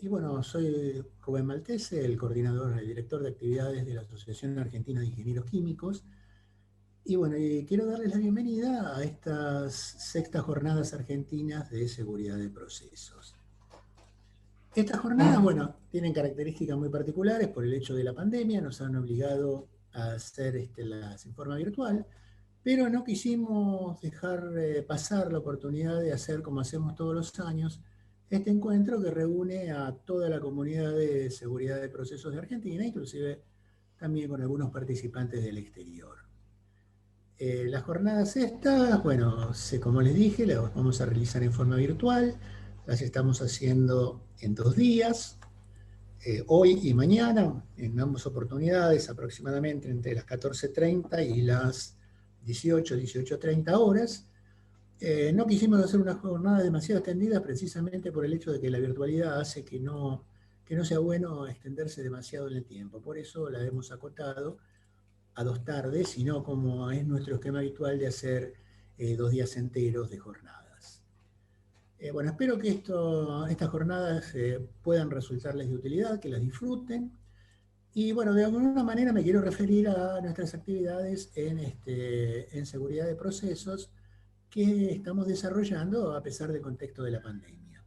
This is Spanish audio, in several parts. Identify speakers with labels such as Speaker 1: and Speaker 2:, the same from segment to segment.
Speaker 1: Y bueno, soy Rubén Maltese, el coordinador, el director de actividades de la Asociación Argentina de Ingenieros Químicos. Y bueno, quiero darles la bienvenida a estas sextas jornadas argentinas de seguridad de procesos. Estas jornadas, bueno, tienen características muy particulares por el hecho de la pandemia, nos han obligado a hacerlas en forma virtual, pero no quisimos dejar pasar la oportunidad de hacer, como hacemos todos los años, este encuentro que reúne a toda la comunidad de seguridad de procesos de Argentina, inclusive también con algunos participantes del exterior. Las jornadas estas, bueno, como les dije, las vamos a realizar en forma virtual, las estamos haciendo en 2 días, hoy y mañana, en ambas oportunidades, aproximadamente entre las 14:30 y las 18:30 horas. No quisimos hacer una jornada demasiado extendida precisamente por el hecho de que la virtualidad hace que no sea bueno extenderse demasiado en el tiempo. Por eso la hemos acotado a 2 tardes, sino como es nuestro esquema habitual de hacer 2 días enteros de jornadas. Bueno, espero que estas jornadas puedan resultarles de utilidad, que las disfruten. Y bueno, de alguna manera me quiero referir a nuestras actividades en seguridad de procesos que estamos desarrollando a pesar del contexto de la pandemia.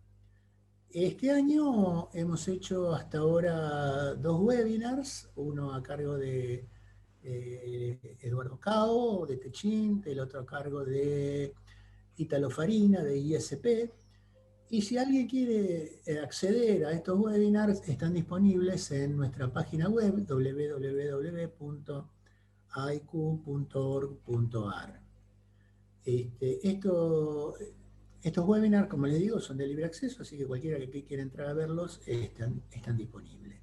Speaker 1: Este año hemos hecho hasta ahora 2 webinars, uno a cargo de Eduardo Cao, de Techint, el otro a cargo de Italo Farina, de ISP. Y si alguien quiere acceder a estos webinars, están disponibles en nuestra página web www.aiq.org.ar. Estos webinars, como les digo, son de libre acceso, así que cualquiera que quiera entrar a verlos están disponibles.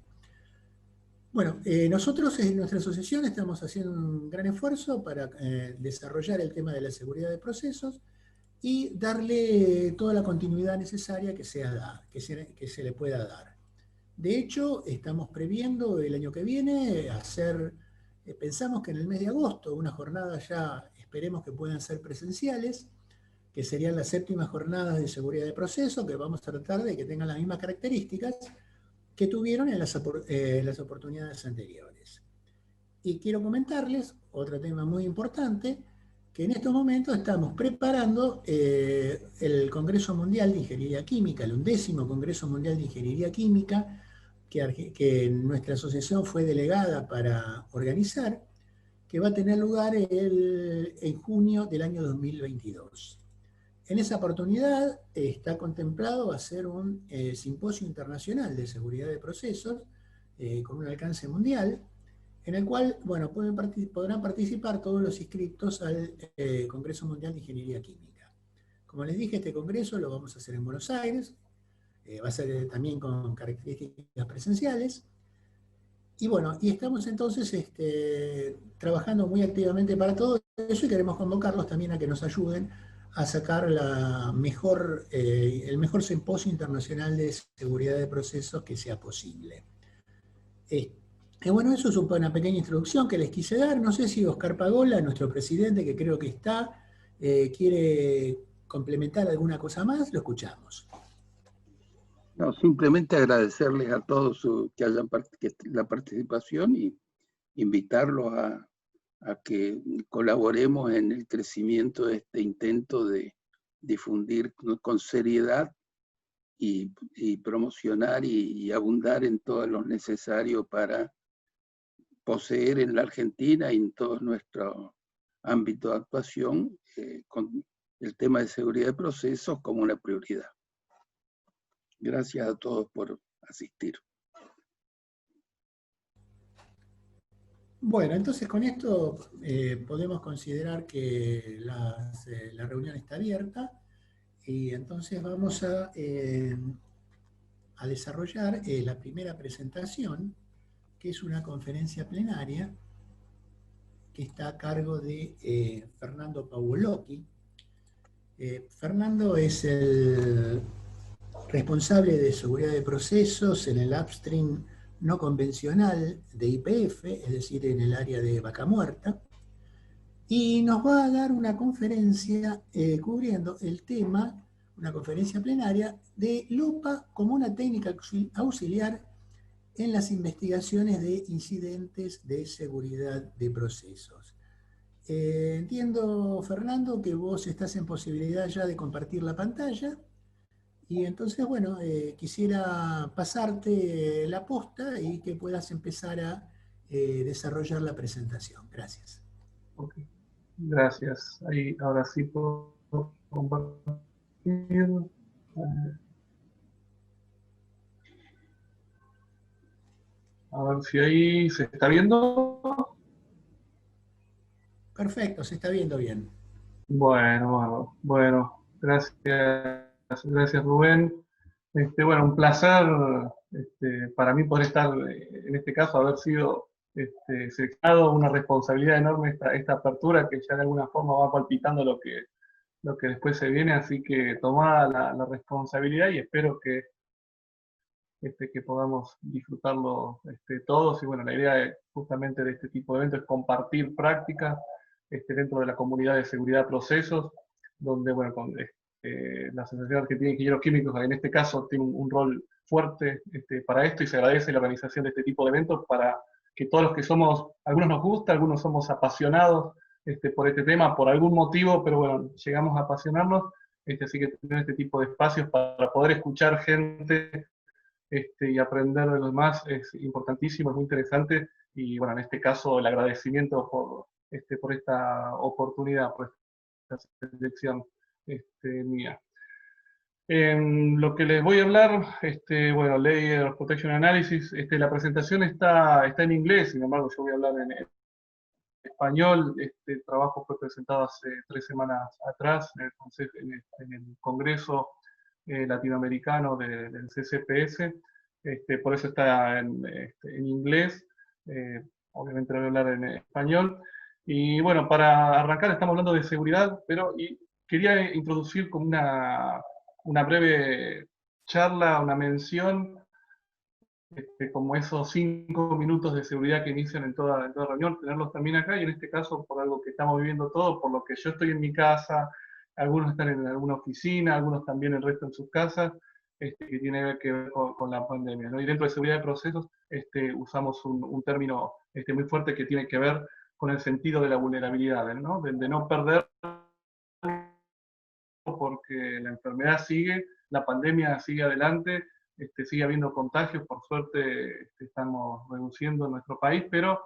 Speaker 1: Bueno, nosotros en nuestra asociación estamos haciendo un gran esfuerzo para desarrollar el tema de la seguridad de procesos y darle toda la continuidad necesaria que se le pueda dar. De hecho, estamos previendo el año que viene pensamos que en el mes de agosto, unas jornadas ya esperemos que puedan ser presenciales, que serían las séptimas jornadas de seguridad de proceso, que vamos a tratar de que tengan las mismas características que tuvieron en las oportunidades anteriores. Y quiero comentarles otro tema muy importante, que en estos momentos estamos preparando el Congreso Mundial de Ingeniería Química, el 11º Congreso Mundial de Ingeniería Química, que nuestra asociación fue delegada para organizar, que va a tener lugar en junio del año 2022. En esa oportunidad está contemplado hacer un simposio internacional de seguridad de procesos con un alcance mundial, en el cual bueno, podrán participar todos los inscritos al Congreso Mundial de Ingeniería Química. Como les dije, este congreso lo vamos a hacer en Buenos Aires, va a ser también con características presenciales, y bueno, y estamos entonces trabajando muy activamente para todo eso y queremos convocarlos también a que nos ayuden a sacar el mejor simposio internacional de seguridad de procesos que sea posible. Y bueno, eso es una pequeña introducción que les quise dar. No sé si Oscar Pagola, nuestro presidente, que creo que está, quiere complementar alguna cosa más, lo escuchamos.
Speaker 2: No, simplemente agradecerles a todos la participación y invitarlos a que colaboremos en el crecimiento de este intento de difundir con seriedad y promocionar y abundar en todo lo necesario para poseer en la Argentina y en todo nuestro ámbito de actuación con el tema de seguridad de procesos como una prioridad. Gracias a todos por asistir.
Speaker 1: Bueno, entonces con esto podemos considerar que la reunión está abierta y entonces vamos a desarrollar la primera presentación, que es una conferencia plenaria que está a cargo de Fernando Pavolocchi. Fernando es el responsable de seguridad de procesos en el upstream no convencional de YPF, es decir, en el área de Vaca Muerta, y nos va a dar una conferencia cubriendo el tema una conferencia plenaria, de LOPA como una técnica auxiliar en las investigaciones de incidentes de seguridad de procesos. Entiendo, Fernando, que vos estás en posibilidad ya de compartir la pantalla. Y entonces, bueno, quisiera pasarte la posta y que puedas empezar a desarrollar la presentación. Gracias.
Speaker 3: Ok, gracias. Ahí, ahora sí puedo compartir. A ver si ahí se está viendo.
Speaker 1: Perfecto, se está viendo bien.
Speaker 3: Bueno, gracias Rubén. Bueno, un placer para mí poder estar, en este caso, haber sido seleccionado, una responsabilidad enorme esta apertura que ya de alguna forma va palpitando lo que después se viene, así que tomada la responsabilidad y espero que podamos disfrutarlo todos. Y bueno, la idea justamente de este tipo de eventos es compartir prácticas dentro de la comunidad de seguridad de procesos, donde bueno, la Asociación Argentina de Ingenieros Químicos en este caso tiene un rol fuerte para esto, y se agradece la organización de este tipo de eventos para que todos los que somos, algunos nos gusta, algunos somos apasionados por este tema por algún motivo, pero bueno, llegamos a apasionarnos, así que tener este tipo de espacios para poder escuchar gente y aprender de los demás es importantísimo, es muy interesante, y bueno, en este caso el agradecimiento por esta oportunidad, por esta selección mía. En lo que les voy a hablar, bueno, Layer of Protection Analysis, la presentación está en inglés, sin embargo yo voy a hablar en español. Este trabajo fue presentado hace 3 semanas atrás en el Congreso Latinoamericano del CCPS, por eso está en inglés, obviamente lo voy a hablar en español. Y bueno, para arrancar estamos hablando de seguridad, pero quería introducir como una breve charla, una mención, como esos 5 minutos de seguridad que inician en toda reunión, tenerlos también acá, y en este caso por algo que estamos viviendo todos, por lo que yo estoy en mi casa, algunos están en alguna oficina, algunos también el resto en sus casas, que tiene que ver con la pandemia, ¿no? Y dentro de seguridad de procesos usamos un término muy fuerte que tiene que ver con el sentido de la vulnerabilidad, ¿no? De no perder, porque la enfermedad sigue, la pandemia sigue adelante, sigue habiendo contagios, por suerte estamos reduciendo en nuestro país, pero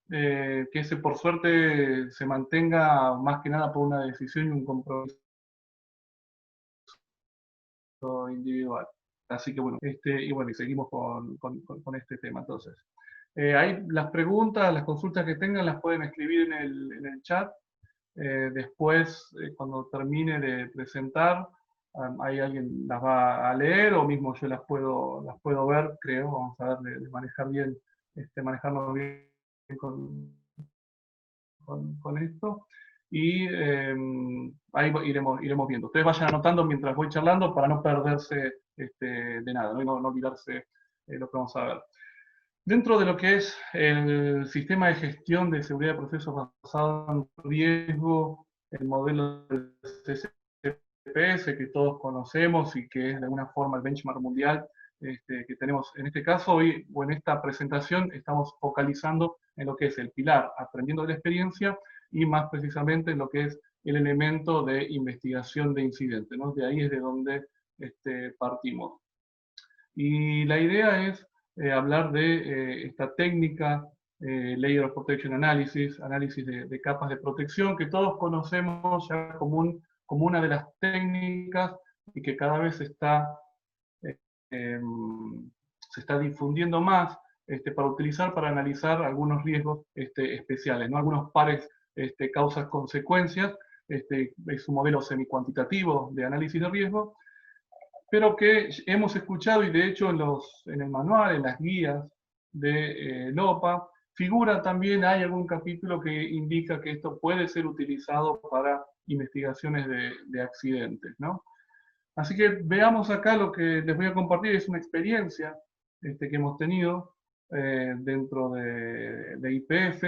Speaker 3: que ese por suerte se mantenga más que nada por una decisión y un compromiso individual. Así que bueno, y seguimos con este tema entonces. Ahí las preguntas, las consultas que tengan las pueden escribir en el chat. Después, cuando termine de presentar, ahí alguien las va a leer, o mismo yo las puedo ver, creo. Vamos a ver de manejar bien, manejarnos bien con esto. Y ahí iremos viendo. Ustedes vayan anotando mientras voy charlando para no perderse de nada, ¿no? Y no olvidarse lo que vamos a ver. Dentro de lo que es el sistema de gestión de seguridad de procesos basado en riesgo, el modelo del CCPS que todos conocemos y que es de alguna forma el benchmark mundial que tenemos en este caso, hoy o en esta presentación estamos focalizando en lo que es el pilar aprendiendo de la experiencia, y más precisamente en lo que es el elemento de investigación de incidentes, ¿no? De ahí es de donde partimos. Y la idea es hablar de esta técnica, Layer of Protection Analysis, análisis de capas de protección, que todos conocemos ya como una de las técnicas, y que cada vez se está difundiendo más para utilizar, para analizar algunos riesgos especiales, ¿no? Algunos pares causas-consecuencias. Es un modelo semi-cuantitativo de análisis de riesgo, pero que hemos escuchado, y de hecho en el manual, en las guías de LOPA, figura también, hay algún capítulo que indica que esto puede ser utilizado para investigaciones de accidentes, ¿no? Así que veamos acá lo que les voy a compartir, es una experiencia que hemos tenido dentro de IPF,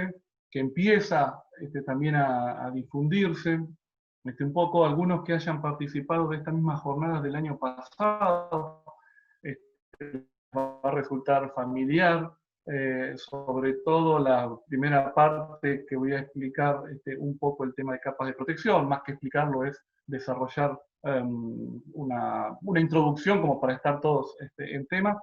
Speaker 3: que empieza también a difundirse. Un poco algunos que hayan participado de estas mismas jornadas del año pasado, va a resultar familiar, sobre todo la primera parte que voy a explicar un poco el tema de capas de protección, más que explicarlo es desarrollar una introducción como para estar todos en tema.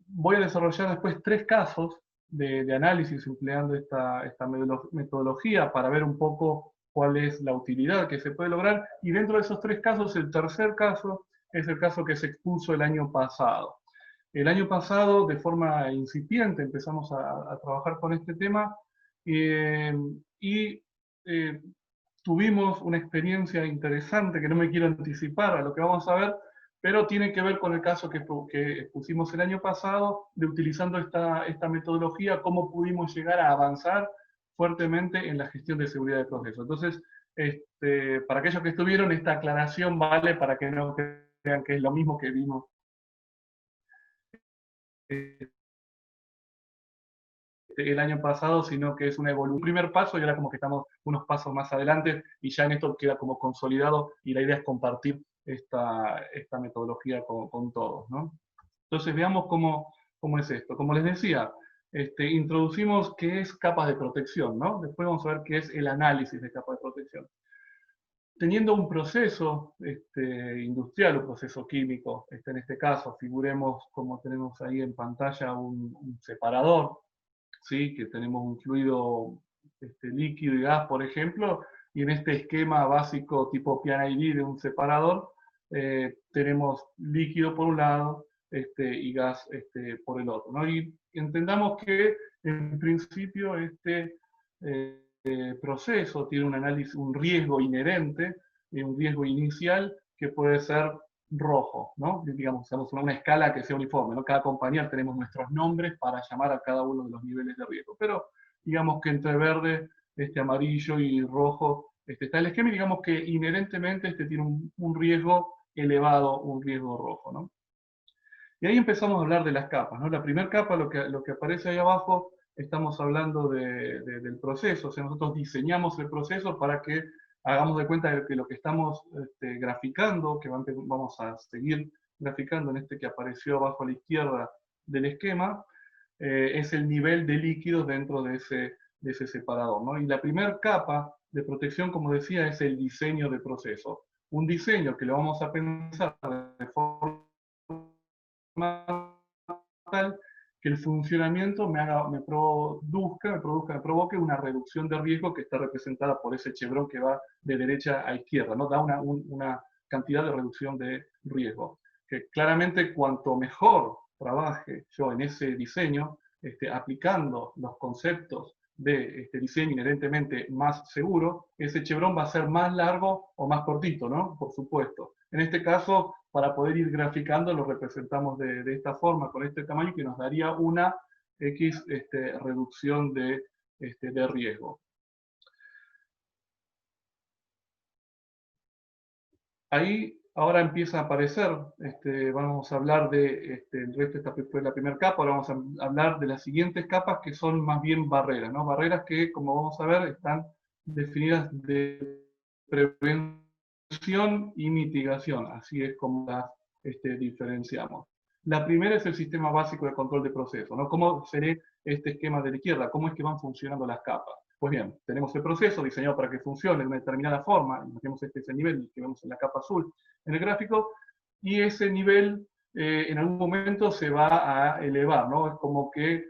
Speaker 3: Voy a desarrollar después 3 casos de análisis empleando esta metodología para ver un poco cuál es la utilidad que se puede lograr, y dentro de esos 3 casos, el tercer caso es el caso que se expuso el año pasado. El año pasado, de forma incipiente, empezamos a trabajar con este tema y tuvimos una experiencia interesante que no me quiero anticipar a lo que vamos a ver, pero tiene que ver con el caso que pusimos el año pasado, de utilizando esta metodología, cómo pudimos llegar a avanzar fuertemente en la gestión de seguridad de procesos. Entonces, para aquellos que estuvieron, esta aclaración vale para que no crean que es lo mismo que vimos el año pasado, sino que es una evolución. Un primer paso y ahora como que estamos unos pasos más adelante y ya en esto queda como consolidado y la idea es compartir esta metodología con todos, ¿no? Entonces veamos cómo es esto. Como les decía, introducimos qué es capas de protección, ¿no? Después vamos a ver qué es el análisis de capas de protección. Teniendo un proceso industrial, un proceso químico, en este caso, figuremos como tenemos ahí en pantalla un separador, ¿sí? Que tenemos un fluido líquido y gas, por ejemplo, y en este esquema básico tipo PNID de un separador, tenemos líquido por un lado y gas por el otro, ¿no? Y entendamos que en principio proceso tiene un análisis, un riesgo inherente, un riesgo inicial que puede ser rojo, ¿no? Digamos, usamos una escala que sea uniforme, ¿no? Cada compañía tenemos nuestros nombres para llamar a cada uno de los niveles de riesgo, pero digamos que entre verde, amarillo y rojo está el esquema, y digamos que inherentemente tiene un riesgo elevado, un riesgo rojo, ¿no? Y ahí empezamos a hablar de las capas, ¿no? La primera capa, lo que aparece ahí abajo, estamos hablando del proceso, o sea, nosotros diseñamos el proceso para que hagamos de cuenta de que lo que estamos graficando, que vamos a seguir graficando en que apareció abajo a la izquierda del esquema, es el nivel de líquidos dentro de ese separador, ¿no? Y la primera capa de protección, como decía, es el diseño de proceso. Un diseño que lo vamos a pensar de forma tal que el funcionamiento me provoque una reducción de riesgo que está representada por ese chevrón que va de derecha a izquierda, ¿no? Da una cantidad de reducción de riesgo. Que claramente cuanto mejor trabaje yo en ese diseño, aplicando los conceptos de diseño inherentemente más seguro, ese chevrón va a ser más largo o más cortito, ¿no? Por supuesto. En este caso, para poder ir graficando, lo representamos de esta forma, con este tamaño, que nos daría una X reducción de riesgo. Ahí ahora empieza a aparecer, vamos a hablar el resto, esta fue la primera capa, ahora vamos a hablar de las siguientes capas que son más bien barreras, ¿no? Barreras que, como vamos a ver, están definidas de prevención y mitigación, así es como las diferenciamos. La primera es el sistema básico de control de proceso, ¿no? ¿Cómo será este esquema de la izquierda? ¿Cómo es que van funcionando las capas? Pues bien, tenemos el proceso diseñado para que funcione de una determinada forma, imaginemos es el nivel que vemos en la capa azul en el gráfico, y ese nivel en algún momento se va a elevar, ¿no? Es como que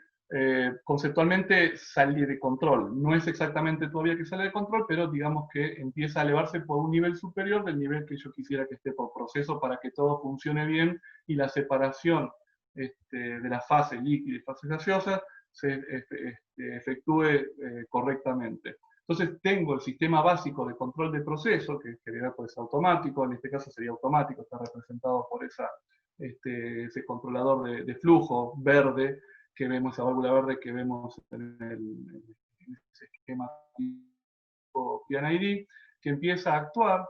Speaker 3: conceptualmente sale de control. No es exactamente todavía que sale de control, pero digamos que empieza a elevarse por un nivel superior del nivel que yo quisiera que esté por proceso para que todo funcione bien y la separación de las fases líquidas y fases gaseosas se efectúe correctamente. Entonces tengo el sistema básico de control de proceso, que en general puede ser automático, en este caso sería automático, está representado por ese controlador de flujo verde, que vemos, esa válvula verde que vemos en ese esquema PNID, que empieza a actuar,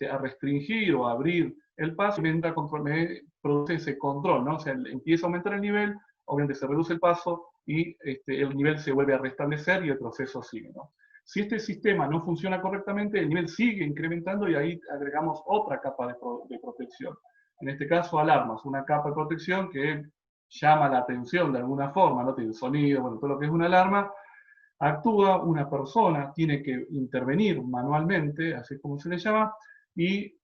Speaker 3: a restringir o a abrir el paso, y mientras me produce ese control, ¿no? O sea, empieza a aumentar el nivel, obviamente se reduce el paso, y el nivel se vuelve a restablecer y el proceso sigue, ¿no? Si este sistema no funciona correctamente, el nivel sigue incrementando y ahí agregamos otra capa de protección. En este caso, alarmas, una capa de protección que llama la atención de alguna forma, ¿no? Tiene sonido, bueno, todo lo que es una alarma. Actúa una persona, tiene que intervenir manualmente, así como se le llama, y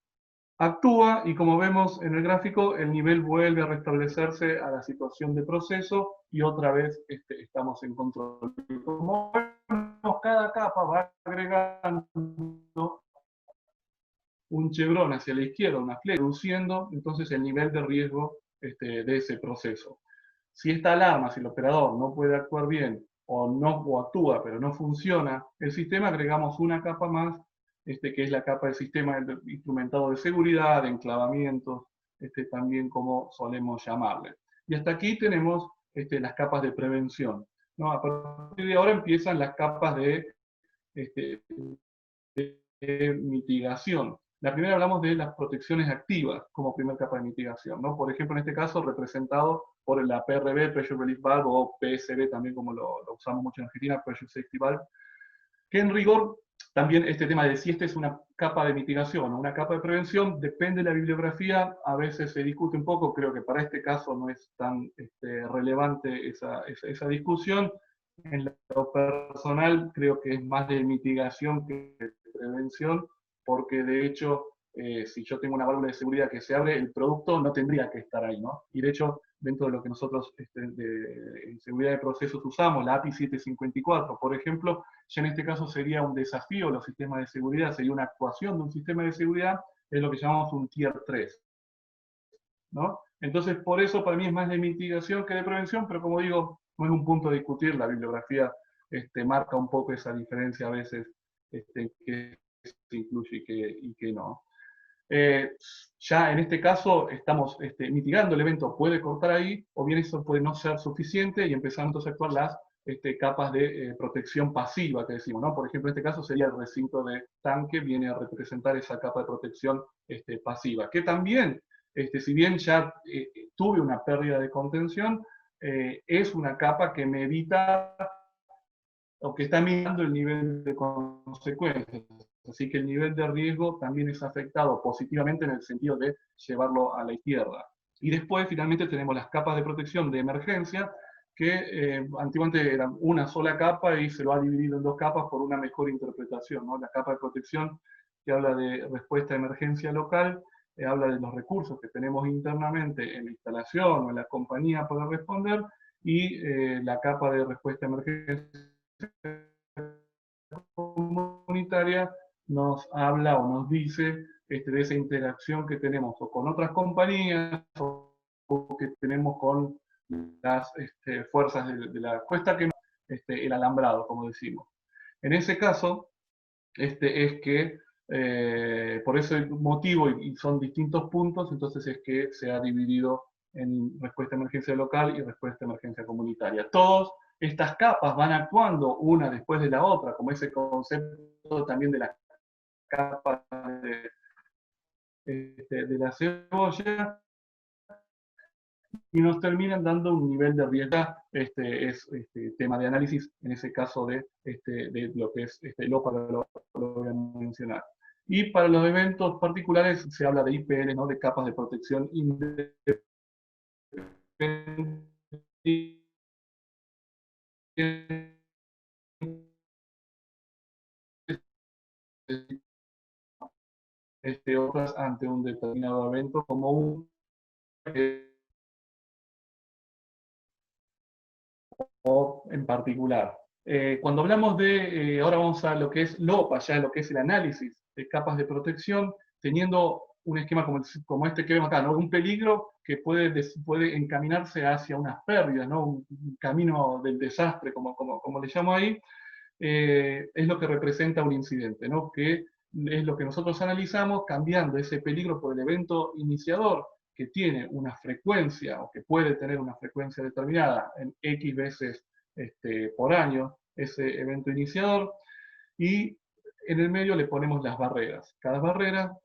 Speaker 3: actúa, y como vemos en el gráfico, el nivel vuelve a restablecerse a la situación de proceso y otra vez estamos en control. Como vemos, cada capa va agregando un chevrón hacia la izquierda, una flecha, reduciendo entonces el nivel de riesgo de ese proceso. Si esta alarma, si el operador no puede actuar bien o actúa pero no funciona el sistema, agregamos una capa más, que es la capa del sistema instrumentado de seguridad, de enclavamientos, también como solemos llamarle. Y hasta aquí tenemos las capas de prevención, ¿no? A partir de ahora empiezan las capas de mitigación. La primera hablamos de las protecciones activas como primera capa de mitigación, ¿no? Por ejemplo, en este caso representado por la PRV, Pressure Relief Valve, o PSV también, como lo usamos mucho en Argentina, Pressure Safety Valve, que en rigor también este tema de si esta es una capa de mitigación o una capa de prevención, depende de la bibliografía, a veces se discute un poco, creo que para este caso no es tan relevante esa discusión. En lo personal creo que es más de mitigación que de prevención, porque de hecho, si yo tengo una válvula de seguridad que se abre, el producto no tendría que estar ahí, ¿no? Y de hecho, dentro de lo que nosotros en seguridad de procesos usamos, la API 754, por ejemplo, ya en este caso sería un desafío los sistemas de seguridad, sería una actuación de un sistema de seguridad, es lo que llamamos un Tier 3, ¿no? Entonces, por eso para mí es más de mitigación que de prevención, pero como digo, no es un punto a discutir, la bibliografía marca un poco esa diferencia a veces, que se incluye y que no. Ya en este caso estamos mitigando el evento, puede cortar ahí, o bien eso puede no ser suficiente y empezamos entonces a actuar las capas de protección pasiva que decimos, ¿no? Por ejemplo, en este caso sería el recinto de tanque, viene a representar esa capa de protección pasiva, que también, si bien ya tuve una pérdida de contención, es una capa que me evita o que está midiendo el nivel de consecuencias. Así que el nivel de riesgo también es afectado positivamente en el sentido de llevarlo a la izquierda. Y después, finalmente, tenemos las capas de protección de emergencia, que antiguamente eran una sola capa y se lo ha dividido en dos capas por una mejor interpretación, ¿no? La capa de protección que habla de respuesta a emergencia local, habla de los recursos que tenemos internamente en la instalación o en la compañía para responder, y la capa de respuesta a emergencia comunitaria nos habla o nos dice de esa interacción que tenemos o con otras compañías o que tenemos con las fuerzas de la cuesta, que el alambrado, como decimos. En ese caso, es que por ese motivo, y son distintos puntos, entonces es que se ha dividido en respuesta a emergencia local y respuesta a emergencia comunitaria. Todas estas capas van actuando una después de la otra, como ese concepto también de la capa de la cebolla, y nos terminan dando un nivel de riesgo. Es tema de análisis, en ese caso de lo que es lo voy a mencionar. Y para los eventos particulares se habla de IPL, ¿no? De capas de protección independiente. Otras ante un determinado evento, como un o en particular. Cuando hablamos de, ahora vamos a lo que es LOPA, ya lo que es el análisis de capas de protección, teniendo un esquema como este que vemos acá, ¿no? Un peligro que puede encaminarse hacia unas pérdidas, ¿no? Un camino del desastre, como le llamo ahí, es lo que representa un incidente, ¿no? Que es lo que nosotros analizamos, cambiando ese peligro por el evento iniciador, que tiene una frecuencia, o que puede tener una frecuencia determinada en X veces por año, ese evento iniciador, y en el medio le ponemos las barreras. Cada barrera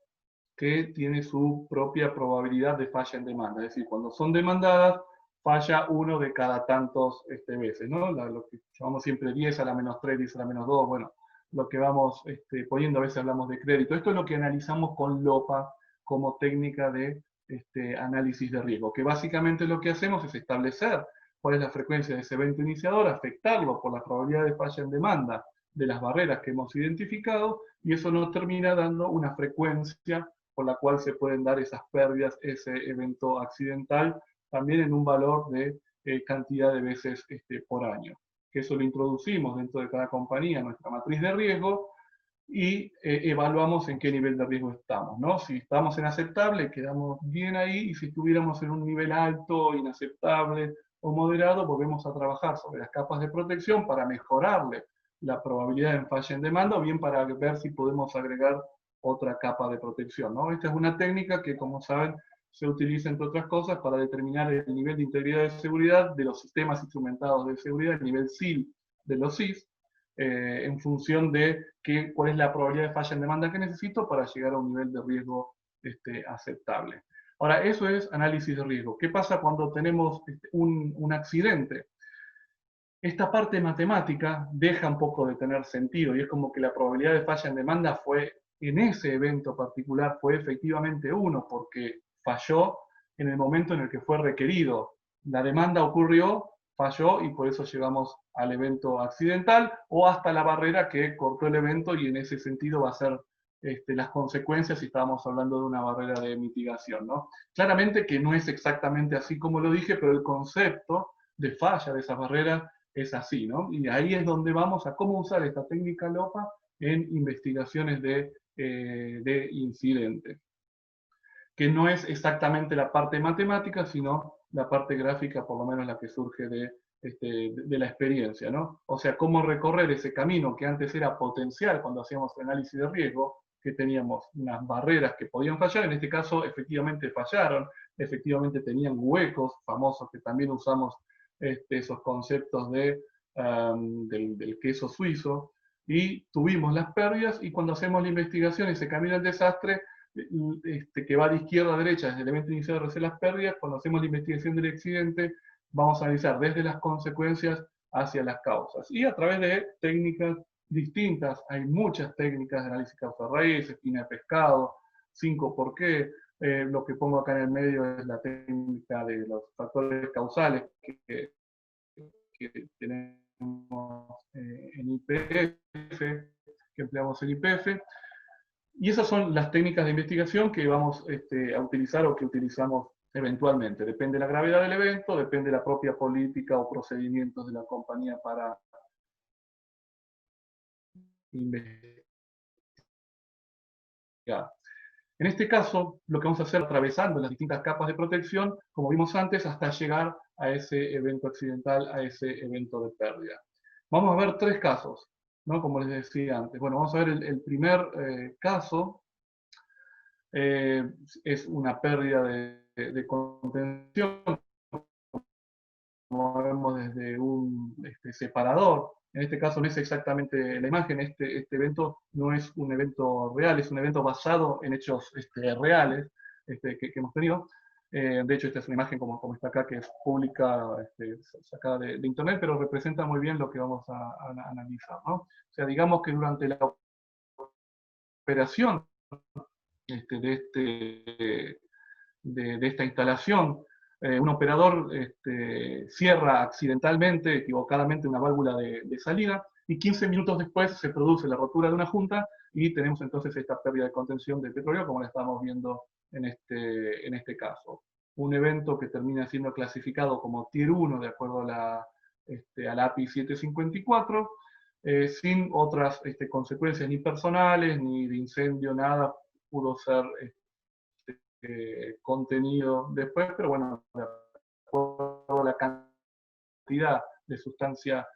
Speaker 3: que tiene su propia probabilidad de falla en demanda, es decir, cuando son demandadas, falla uno de cada tantos veces, ¿no? Lo que llamamos siempre 10 a la menos 3, 10 a la menos 2, bueno, lo que vamos poniendo, a veces hablamos de crédito. Esto es lo que analizamos con LOPA como técnica de análisis de riesgo, que básicamente lo que hacemos es establecer cuál es la frecuencia de ese evento iniciador, afectarlo por la probabilidad de falla en demanda de las barreras que hemos identificado, y eso nos termina dando una frecuencia por la cual se pueden dar esas pérdidas, ese evento accidental, también en un valor de cantidad de veces por año. Que eso lo introducimos dentro de cada compañía, nuestra matriz de riesgo, y evaluamos en qué nivel de riesgo estamos, ¿no? Si estamos en aceptable, quedamos bien ahí, y si estuviéramos en un nivel alto, inaceptable o moderado, volvemos a trabajar sobre las capas de protección para mejorarle la probabilidad de falla en demanda, o bien para ver si podemos agregar otra capa de protección, ¿no? Esta es una técnica que, como saben, se utiliza, entre otras cosas, para determinar el nivel de integridad de seguridad de los sistemas instrumentados de seguridad, el nivel SIL de los SIS, en función de cuál es la probabilidad de falla en demanda que necesito para llegar a un nivel de riesgo aceptable. Ahora, eso es análisis de riesgo. ¿Qué pasa cuando tenemos un accidente? Esta parte matemática deja un poco de tener sentido, y es como que la probabilidad de falla en demanda en ese evento particular fue efectivamente 1, porque falló en el momento en el que fue requerido. La demanda ocurrió, falló, y por eso llegamos al evento accidental, o hasta la barrera que cortó el evento, y en ese sentido va a ser las consecuencias si estábamos hablando de una barrera de mitigación, ¿no? Claramente que no es exactamente así como lo dije, pero el concepto de falla de esas barreras es así, ¿no? Y ahí es donde vamos a cómo usar esta técnica LOPA en investigaciones de incidentes, que no es exactamente la parte matemática, sino la parte gráfica, por lo menos la que surge de la experiencia, ¿no? O sea, cómo recorrer ese camino que antes era potencial cuando hacíamos el análisis de riesgo, que teníamos unas barreras que podían fallar, en este caso efectivamente fallaron, efectivamente tenían huecos famosos que también usamos esos conceptos del queso suizo, y tuvimos las pérdidas, y cuando hacemos la investigación, ese camino al desastre, que va de izquierda a derecha, desde el evento inicial de las pérdidas, cuando hacemos la investigación del accidente, vamos a analizar desde las consecuencias hacia las causas. Y a través de técnicas distintas, hay muchas técnicas de análisis causa-raíz, espina de pescado, 5 por qué. Lo que pongo acá en el medio es la técnica de los factores causales que tenemos en IPF, que empleamos en IPF. Y esas son las técnicas de investigación que vamos a utilizar, o que utilizamos eventualmente. Depende de la gravedad del evento, depende de la propia política o procedimientos de la compañía para investigar. En este caso, lo que vamos a hacer atravesando las distintas capas de protección, como vimos antes, hasta llegar a ese evento accidental, a ese evento de pérdida. Vamos a ver 3 casos, ¿no? Como les decía antes. Bueno, vamos a ver el primer caso. Es una pérdida de contención, como vemos desde un separador. En este caso no es exactamente la imagen, este evento no es un evento real, es un evento basado en hechos reales que hemos tenido. De hecho, esta es una imagen como está acá, que es pública, sacada de internet, pero representa muy bien lo que vamos a analizar, ¿no? O sea, digamos que durante la operación de esta instalación, un operador cierra accidentalmente, equivocadamente, una válvula de salida, y 15 minutos después se produce la rotura de una junta, y tenemos entonces esta pérdida de contención de petróleo, como la estamos viendo en este caso. Un evento que termina siendo clasificado como Tier 1 de acuerdo a la API 754, sin otras consecuencias ni personales, ni de incendio, nada pudo ser contenido después, pero bueno, de acuerdo a la cantidad de sustancia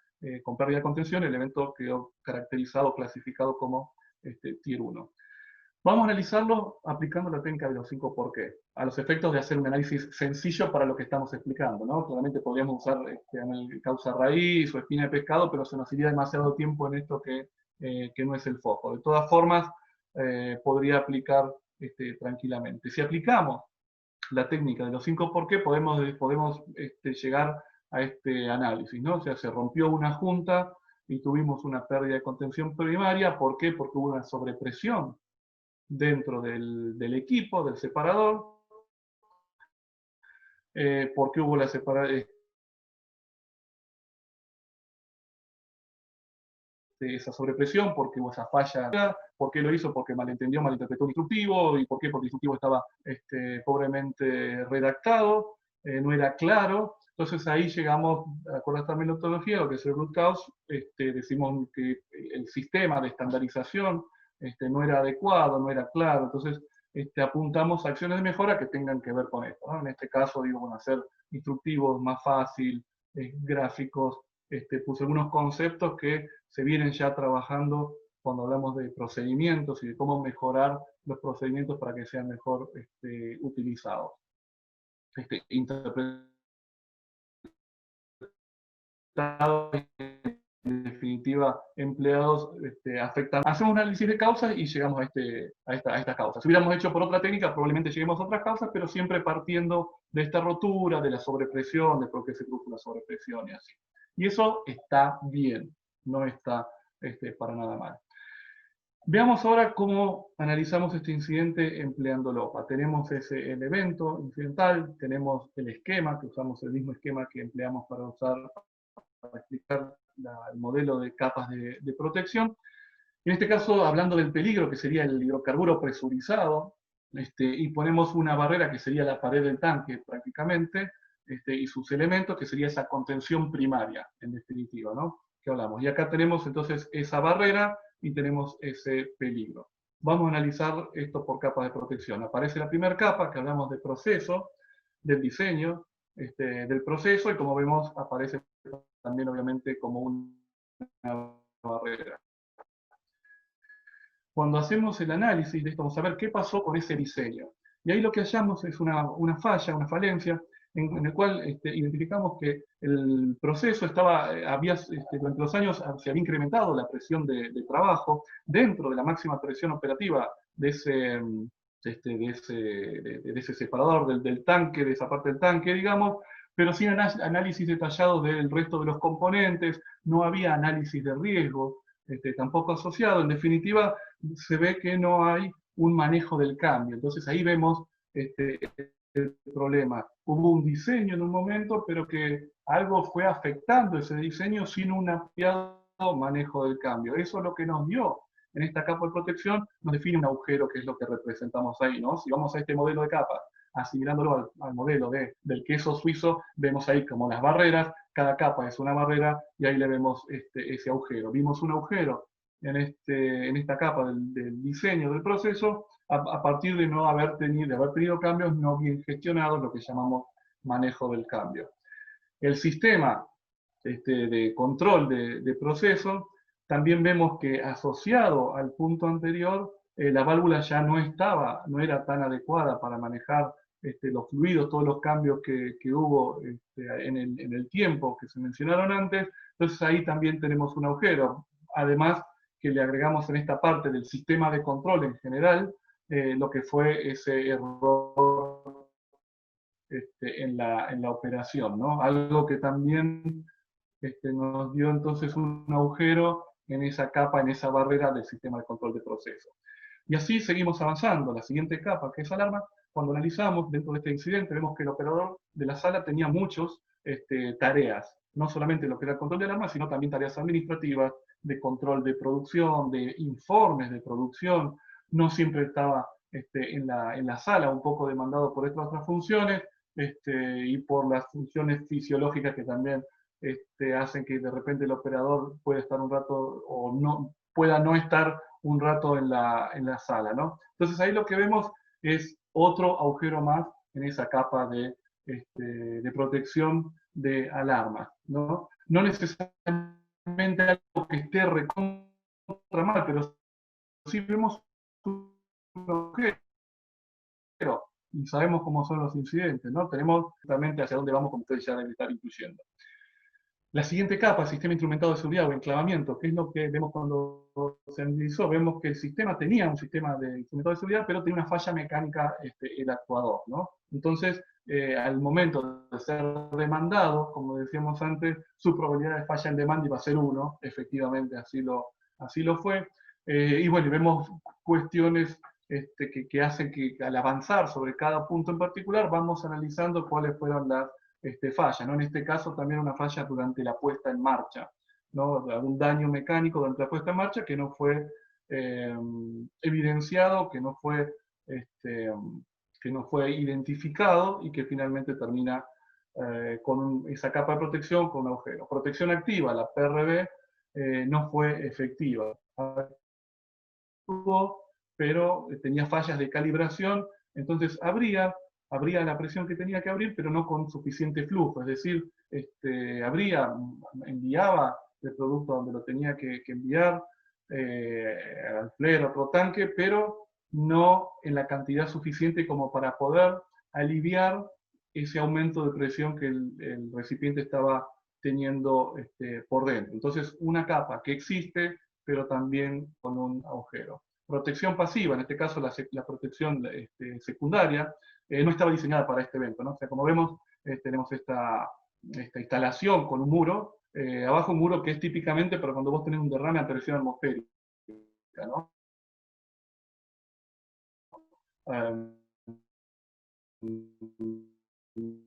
Speaker 3: con pérdida de contención, el evento quedó caracterizado, clasificado como Tier 1. Vamos a analizarlo aplicando la técnica de los 5 por qué, a los efectos de hacer un análisis sencillo para lo que estamos explicando, ¿no? Claramente podríamos usar causa raíz o espina de pescado, pero se nos iría demasiado tiempo en esto que no es el foco. De todas formas, podría aplicar tranquilamente. Si aplicamos la técnica de los 5 por qué, podemos llegar a este análisis, ¿no? O sea, se rompió una junta y tuvimos una pérdida de contención primaria. ¿Por qué? Porque hubo una sobrepresión dentro del equipo, del separador, porque hubo la separación, esa sobrepresión, porque hubo esa falla. ¿Por qué lo hizo? Porque malentendió, malinterpretó un instructivo. ¿Y por qué? Porque el instructivo estaba pobremente redactado, no era claro. Entonces ahí llegamos, con esta metodología, lo que es el root cause, decimos que el sistema de estandarización no era adecuado, no era claro. Entonces apuntamos a acciones de mejora que tengan que ver con esto, ¿no? En este caso, digo, bueno, hacer instructivos más fácil, gráficos. Puse algunos conceptos que se vienen ya trabajando cuando hablamos de procedimientos y de cómo mejorar los procedimientos para que sean mejor utilizados. Interpretados, en definitiva, empleados, afectan. Hacemos un análisis de causas y llegamos a esta causa. Si hubiéramos hecho por otra técnica, probablemente lleguemos a otras causas, pero siempre partiendo de esta rotura, de la sobrepresión, de por qué se produjo la sobrepresión y así. Y eso está bien, no está para nada mal. Veamos ahora cómo analizamos este incidente empleando LOPA. Tenemos el evento incidental, tenemos el esquema, que usamos el mismo esquema que empleamos para explicar el modelo de capas de protección. En este caso, hablando del peligro, que sería el hidrocarburo presurizado, y ponemos una barrera que sería la pared del tanque prácticamente, y sus elementos, que sería esa contención primaria, en definitiva, ¿no? Que hablamos. Y acá tenemos entonces esa barrera y tenemos ese peligro. Vamos a analizar esto por capas de protección. Aparece la primera capa, que hablamos de proceso, del diseño, del proceso, y como vemos, aparece también obviamente como una barrera. Cuando hacemos el análisis de esto, vamos a ver qué pasó con ese diseño. Y ahí lo que hallamos es una falla, una falencia, en el cual identificamos que el proceso durante los años se había incrementado la presión de trabajo dentro de la máxima presión operativa de ese separador del tanque, de esa parte del tanque, digamos, pero sin análisis detallado del resto de los componentes. No había análisis de riesgo, tampoco asociado. En definitiva, se ve que no hay un manejo del cambio. Entonces ahí vemos el problema. Hubo un diseño en un momento, pero que algo fue afectando ese diseño sin un apropiado manejo del cambio. Eso es lo que nos dio en esta capa de protección, nos define un agujero, que es lo que representamos ahí, ¿no? Si vamos a este modelo de capas, asimilándolo al modelo del queso suizo, vemos ahí como las barreras, cada capa es una barrera, y ahí le vemos ese agujero. Vimos un agujero en esta capa del diseño del proceso, a partir de haber tenido cambios no bien gestionados, lo que llamamos manejo del cambio. El sistema de control de proceso, también vemos que asociado al punto anterior, la válvula ya no era tan adecuada para manejar los fluidos, todos los cambios que hubo en el tiempo que se mencionaron antes. Entonces ahí también tenemos un agujero. Además, que le agregamos en esta parte del sistema de control en general, lo que fue ese error en la operación, ¿no? Algo que también nos dio entonces un agujero en esa capa, en esa barrera del sistema de control de proceso. Y así seguimos avanzando. La siguiente capa, que es alarma, cuando analizamos dentro de este incidente, vemos que el operador de la sala tenía muchas tareas, no solamente lo que era el control de alarma, sino también tareas administrativas, de control de producción, de informes de producción. No siempre estaba en la sala, un poco demandado por estas otras funciones, y por las funciones fisiológicas que también hacen que de repente el operador pueda estar un rato o no, pueda no estar un rato en la sala, ¿no? Entonces ahí lo que vemos es otro agujero más en esa capa de protección de alarma, ¿no? No necesariamente algo que esté recontra mal, pero sí vemos un agujero y sabemos cómo son los incidentes, ¿no? Tenemos realmente hacia dónde vamos, como ustedes ya deben estar incluyendo. La siguiente capa, sistema instrumentado de seguridad o enclavamiento, que es lo que vemos cuando se analizó, vemos que el sistema tenía un sistema de instrumentado de seguridad, pero tenía una falla mecánica el actuador, ¿no? Entonces, al momento de ser demandado, como decíamos antes, su probabilidad de falla en demanda iba a ser 1, efectivamente así lo fue. Y bueno, vemos cuestiones que hacen que al avanzar sobre cada punto en particular, vamos analizando cuáles fueron las falla, ¿no? En este caso también una falla durante la puesta en marcha, ¿no? Algún daño mecánico durante la puesta en marcha que no fue evidenciado, que no fue identificado y que finalmente termina con esa capa de protección con un agujero. Protección activa, la PRB, no fue efectiva, pero tenía fallas de calibración, entonces abría la presión que tenía que abrir, pero no con suficiente flujo, es decir, enviaba el producto donde lo tenía que enviar, al flare, otro tanque, pero no en la cantidad suficiente como para poder aliviar ese aumento de presión que el recipiente estaba teniendo por dentro. Entonces, una capa que existe, pero también con un agujero. Protección pasiva, en este caso la protección secundaria, no estaba diseñada para este evento, ¿no? O sea, como vemos, tenemos esta instalación con un muro, abajo un muro que es típicamente para cuando vos tenés un derrame a presión atmosférica, ¿no?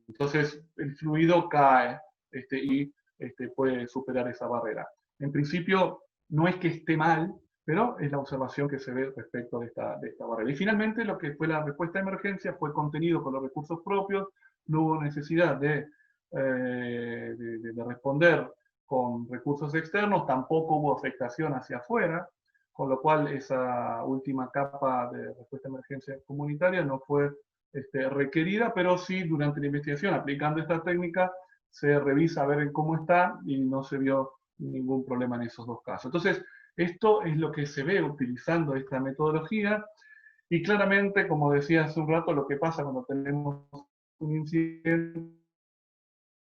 Speaker 3: Entonces el fluido cae y puede superar esa barrera. En principio no es que esté mal, pero es la observación que se ve respecto de esta barrera. Y finalmente lo que fue la respuesta de emergencia fue contenido con los recursos propios, no hubo necesidad de responder con recursos externos, tampoco hubo afectación hacia afuera, con lo cual esa última capa de respuesta de emergencia comunitaria no fue requerida, pero sí durante la investigación, aplicando esta técnica, se revisa a ver cómo está y no se vio ningún problema en esos dos casos. Entonces, esto es lo que se ve utilizando esta metodología y claramente, como decía hace un rato, lo que pasa cuando tenemos un incidente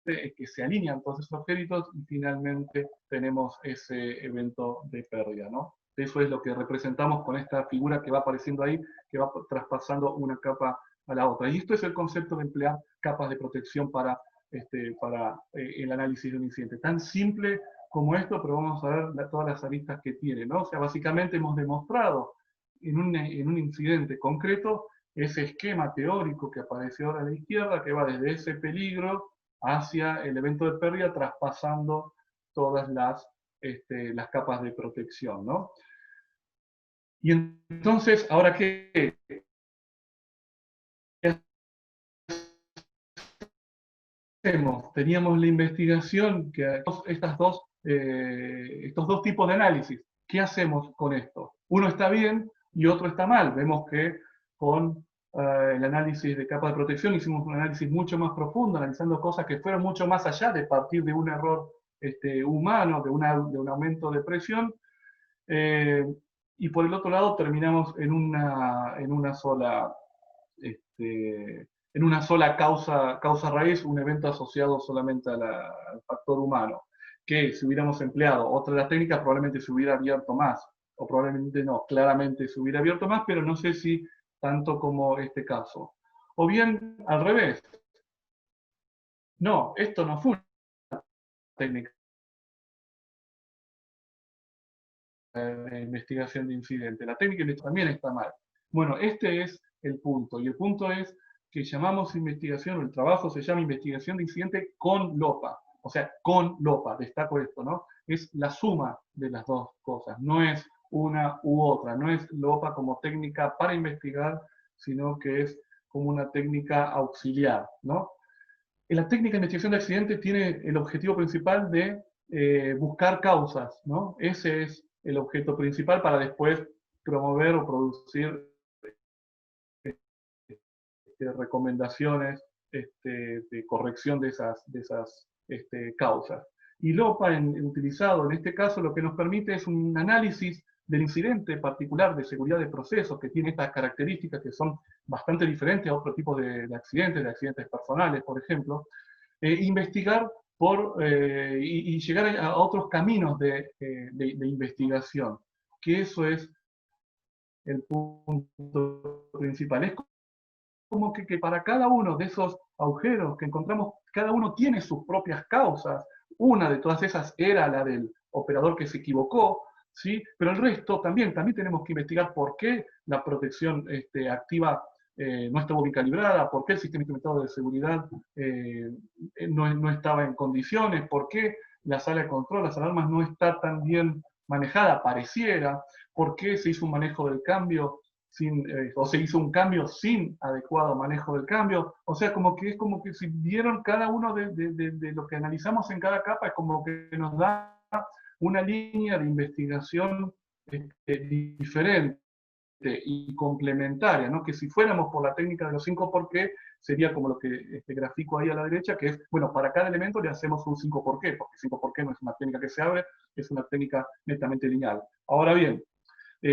Speaker 3: es que se alinean todos esos objetos y finalmente tenemos ese evento de pérdida, ¿no? Eso es lo que representamos con esta figura que va apareciendo ahí, que va traspasando una capa a la otra. Y esto es el concepto de emplear capas de protección para el análisis de un incidente. Tan simple como esto, pero vamos a ver todas las aristas que tiene, ¿no? O sea, básicamente hemos demostrado en un incidente concreto ese esquema teórico que apareció ahora a la izquierda, que va desde ese peligro hacia el evento de pérdida, traspasando todas las capas de protección, ¿no? Y entonces, ¿ahora qué hacemos? Teníamos la investigación, que estos dos tipos de análisis. ¿Qué hacemos con esto? Uno está bien y otro está mal. Vemos que con el análisis de capa de protección hicimos un análisis mucho más profundo, analizando cosas que fueron mucho más allá de partir de un error humano, de un aumento de presión. Y por el otro lado terminamos en una sola causa raíz, un evento asociado solamente al factor humano, que si hubiéramos empleado otra de las técnicas probablemente se hubiera abierto más, o probablemente no, claramente se hubiera abierto más, pero no sé si tanto como este caso. O bien al revés. No, esto no fue una técnica de investigación de incidente. La técnica también está mal. Bueno, este es el punto. Y el punto es que llamamos investigación, o el trabajo se llama investigación de incidente con LOPA. O sea, con LOPA, destaco esto, ¿no? Es la suma de las dos cosas. No es una u otra. No es LOPA como técnica para investigar, sino que es como una técnica auxiliar, ¿no? La técnica de investigación de accidentes tiene el objetivo principal de buscar causas, ¿no? Ese es el objeto principal para después promover o producir recomendaciones de corrección de esas causas. Y LOPA, utilizado en este caso, lo que nos permite es un análisis del incidente particular de seguridad de procesos que tiene estas características que son bastante diferentes a otro tipo de accidentes personales, por ejemplo, investigar y llegar a otros caminos de investigación, que eso es el punto principal. Es como que para cada uno de esos agujeros que encontramos, cada uno tiene sus propias causas. Una de todas esas era la del operador que se equivocó, ¿sí? Pero el resto también tenemos que investigar por qué la protección activa no estuvo bien calibrada, por qué el sistema implementado de seguridad no estaba en condiciones, por qué la sala de control, las alarmas no está tan bien manejada, pareciera, por qué se hizo un manejo del cambio o se hizo un cambio sin adecuado manejo del cambio. O sea, es como que si vieron cada uno de lo que analizamos en cada capa, es como que nos da una línea de investigación diferente y complementaria, ¿no? Que si fuéramos por la técnica de los 5 por qué, sería como lo que grafico ahí a la derecha, que es, bueno, para cada elemento le hacemos un 5 por qué, porque 5 por qué no es una técnica que se abre, es una técnica netamente lineal. Ahora bien,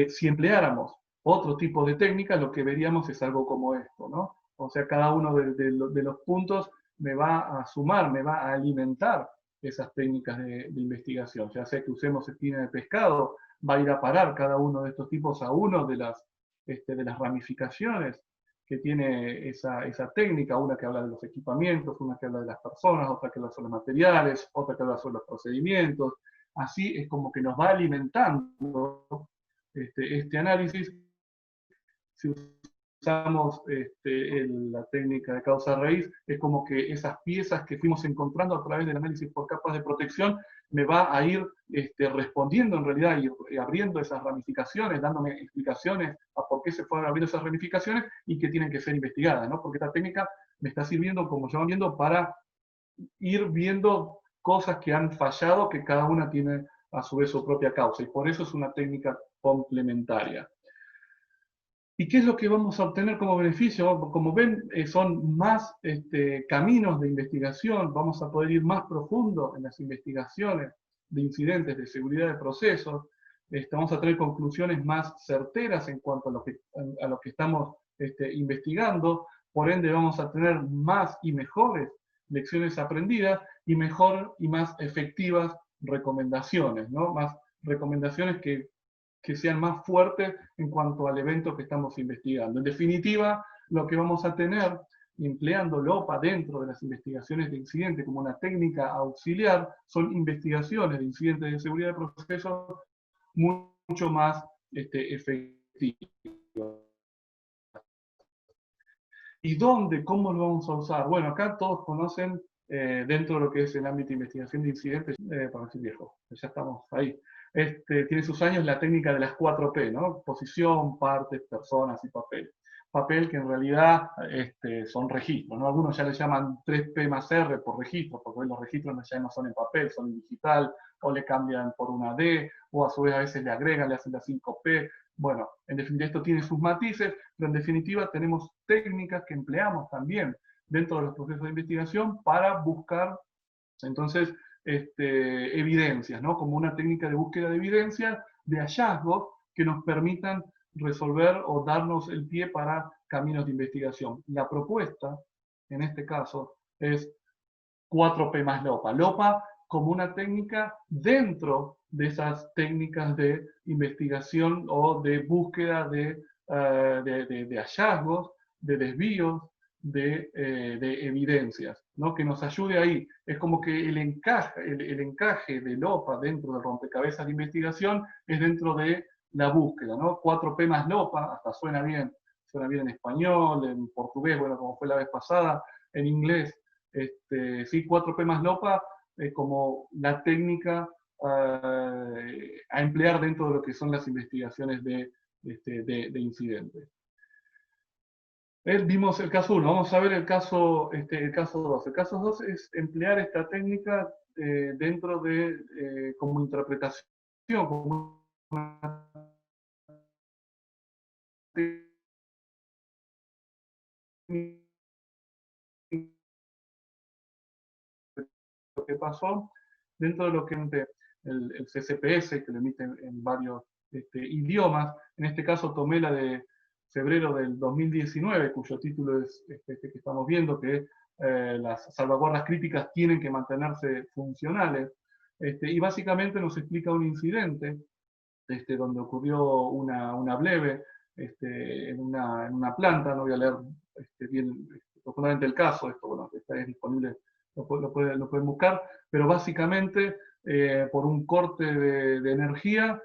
Speaker 3: si empleáramos otro tipo de técnica, lo que veríamos es algo como esto, ¿no? O sea, cada uno de los puntos me va a sumar, me va a alimentar esas técnicas de investigación. Ya sea que usemos espina de pescado, va a ir a parar cada uno de estos tipos a uno de las ramificaciones que tiene esa técnica, una que habla de los equipamientos, una que habla de las personas, otra que habla sobre los materiales, otra que habla sobre los procedimientos. Así es como que nos va alimentando este análisis. Si usamos la técnica de causa-raíz, es como que esas piezas que fuimos encontrando a través del análisis por capas de protección me va a ir respondiendo en realidad y abriendo esas ramificaciones, dándome explicaciones a por qué se fueron abriendo esas ramificaciones y que tienen que ser investigadas, ¿no? Porque esta técnica me está sirviendo, como ya van viendo, para ir viendo cosas que han fallado, que cada una tiene a su vez su propia causa, y por eso es una técnica complementaria. ¿Y qué es lo que vamos a obtener como beneficio? Como ven, son más caminos de investigación, vamos a poder ir más profundo en las investigaciones de incidentes de seguridad de procesos, vamos a tener conclusiones más certeras en cuanto a lo que estamos investigando, por ende vamos a tener más y mejores lecciones aprendidas y mejor y más efectivas recomendaciones, ¿no? Más recomendaciones que sean más fuertes en cuanto al evento que estamos investigando. En definitiva, lo que vamos a tener, empleando LOPA dentro de las investigaciones de incidentes como una técnica auxiliar, son investigaciones de incidentes de seguridad de procesos mucho más efectivas. ¿Y dónde? ¿Cómo lo vamos a usar? Bueno, acá todos conocen dentro de lo que es el ámbito de investigación de incidentes, para decir viejo, ya estamos ahí. Tiene sus años la técnica de las 4P, ¿no? Posición, partes, personas y papel. Papel que en realidad son registros, ¿no? Algunos ya le llaman 3P más R por registro, porque hoy los registros ya no son en papel, son en digital, o le cambian por una D, o a su vez a veces le agregan, le hacen la 5P. Bueno, en definitiva esto tiene sus matices, pero en definitiva tenemos técnicas que empleamos también dentro de los procesos de investigación para buscar, entonces, evidencias, ¿no? Como una técnica de búsqueda de evidencias, de hallazgos que nos permitan resolver o darnos el pie para caminos de investigación. La propuesta, en este caso, es 4P más LOPA. LOPA como una técnica dentro de esas técnicas de investigación o de búsqueda de hallazgos, de desvíos, de evidencias, ¿no? Que nos ayude ahí. Es como que el encaje de LOPA dentro del rompecabezas de investigación es dentro de la búsqueda, ¿no? 4P más LOPA, hasta suena bien en español, en portugués, bueno, como fue la vez pasada, en inglés. Sí, 4P más LOPA como la técnica a emplear dentro de lo que son las investigaciones de incidentes. Vimos el caso 1, vamos a ver el caso 2. El caso 2 es emplear esta técnica dentro de como interpretación, como una lo que pasó dentro de lo que el CCPS, que lo emite en varios idiomas. En este caso tomé la de febrero del 2019, cuyo título es este que estamos viendo, que las salvaguardas críticas tienen que mantenerse funcionales. Y básicamente nos explica un incidente donde ocurrió una bleve en una planta. No voy a leer bien profundamente el caso, esto bueno, está disponible, lo pueden buscar, pero básicamente por un corte de energía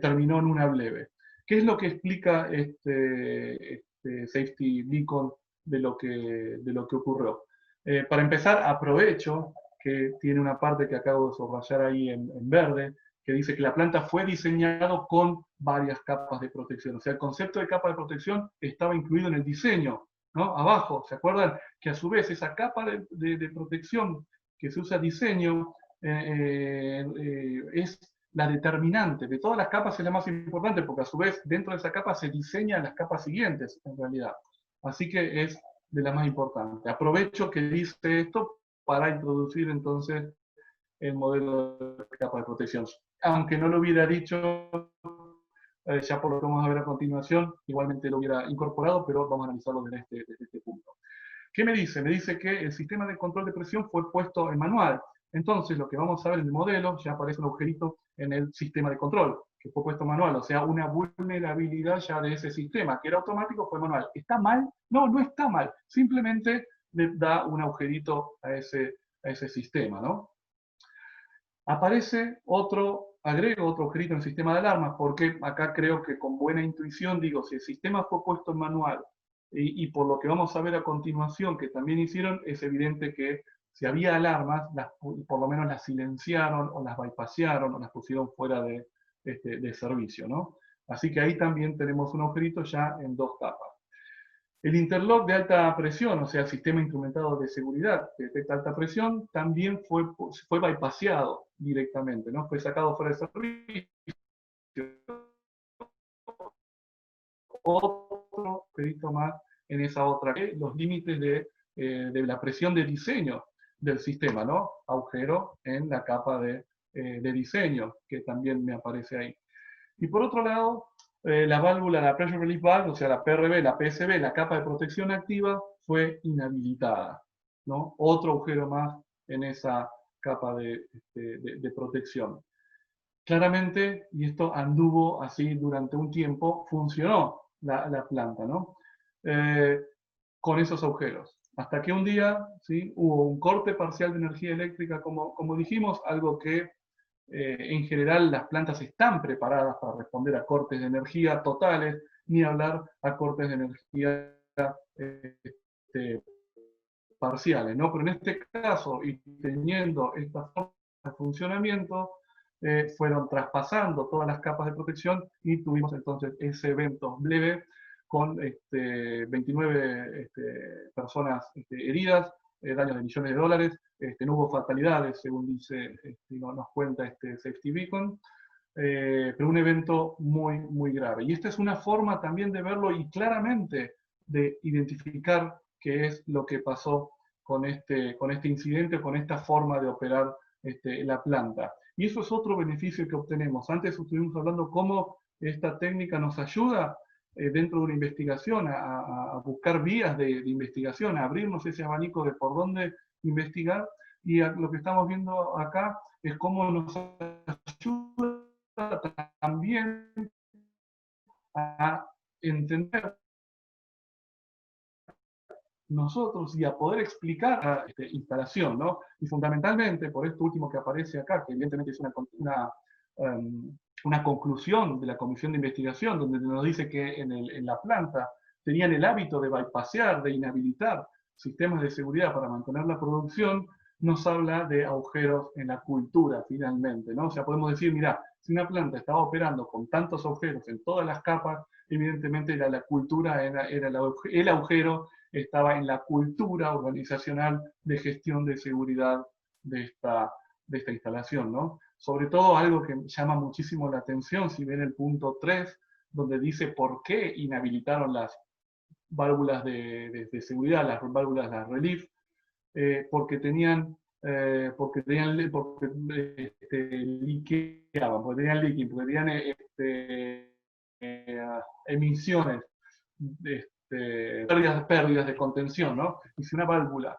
Speaker 3: terminó en una bleve. ¿Qué es lo que explica este safety beacon de lo que ocurrió? Para empezar, aprovecho que tiene una parte que acabo de subrayar ahí en verde, que dice que la planta fue diseñado con varias capas de protección. O sea, el concepto de capa de protección estaba incluido en el diseño, ¿no? Abajo, ¿se acuerdan? Que a su vez esa capa de protección que se usa diseño es la determinante. De todas las capas es la más importante, porque a su vez dentro de esa capa se diseñan las capas siguientes, en realidad. Así que es de la más importante. Aprovecho que dice esto para introducir entonces el modelo de capa de protección. Aunque no lo hubiera dicho, ya por lo que vamos a ver a continuación, igualmente lo hubiera incorporado, pero vamos a analizarlo desde este punto. ¿Qué me dice? Me dice que el sistema de control de presión fue puesto en manual. Entonces, lo que vamos a ver en el modelo, ya aparece un agujerito en el sistema de control, que fue puesto manual, o sea, una vulnerabilidad ya de ese sistema, que era automático, fue manual. ¿Está mal? No, no está mal. Simplemente le da un agujerito a ese sistema, ¿no? Aparece agrego otro agujerito en el sistema de alarmas, porque acá creo que con buena intuición digo, si el sistema fue puesto en manual, y por lo que vamos a ver a continuación, que también hicieron, es evidente que si había alarmas, por lo menos las silenciaron, o las bypasearon, o las pusieron fuera de servicio, ¿no? Así que ahí también tenemos un agujerito ya en dos capas. El interlock de alta presión, o sea, el sistema instrumentado de seguridad que detecta alta presión, también fue bypaseado directamente, ¿no? Fue sacado fuera de servicio. Otro agujerito más en esa otra, los límites de la presión de diseño del sistema, ¿no? Agujero en la capa de diseño, que también me aparece ahí. Y por otro lado, la válvula, la Pressure Relief Valve, o sea, la PRV, la PSV, la capa de protección activa, fue inhabilitada, ¿no? Otro agujero más en esa capa de protección. Claramente, y esto anduvo así durante un tiempo, funcionó la planta, ¿no? Con esos agujeros. Hasta que un día, ¿sí?, hubo un corte parcial de energía eléctrica, como dijimos, algo que en general las plantas están preparadas para responder a cortes de energía totales, ni hablar a cortes de energía parciales, ¿no? Pero en este caso, y teniendo esta forma de funcionamiento, fueron traspasando todas las capas de protección y tuvimos entonces ese evento breve con 29 personas heridas, daños de millones de dólares. No hubo fatalidades, según nos cuenta este Safety Beacon, pero un evento muy, muy grave. Y esta es una forma también de verlo y claramente de identificar qué es lo que pasó con este incidente, con esta forma de operar la planta. Y eso es otro beneficio que obtenemos. Antes estuvimos hablando cómo esta técnica nos ayuda dentro de una investigación a buscar vías de investigación, a abrirnos ese abanico de por dónde investigar. Y lo que estamos viendo acá es cómo nos ayuda también a entender nosotros y a poder explicar a instalación, ¿no? Y fundamentalmente, por esto último que aparece acá, que evidentemente es una conclusión de la comisión de investigación, donde nos dice que en la planta tenían el hábito de bypasear, de inhabilitar sistemas de seguridad para mantener la producción, nos habla de agujeros en la cultura, finalmente, ¿no? O sea, podemos decir, mira, si una planta estaba operando con tantos agujeros en todas las capas, evidentemente era la cultura, era el agujero, estaba en la cultura organizacional de gestión de seguridad de esta instalación, ¿no? Sobre todo algo que llama muchísimo la atención, si ven el punto 3, donde dice por qué inhabilitaron las válvulas de seguridad, las válvulas de relief, porque tenían liqueaban, porque tenían líquido, porque tenían emisiones, pérdidas de contención, ¿no? Y si una válvula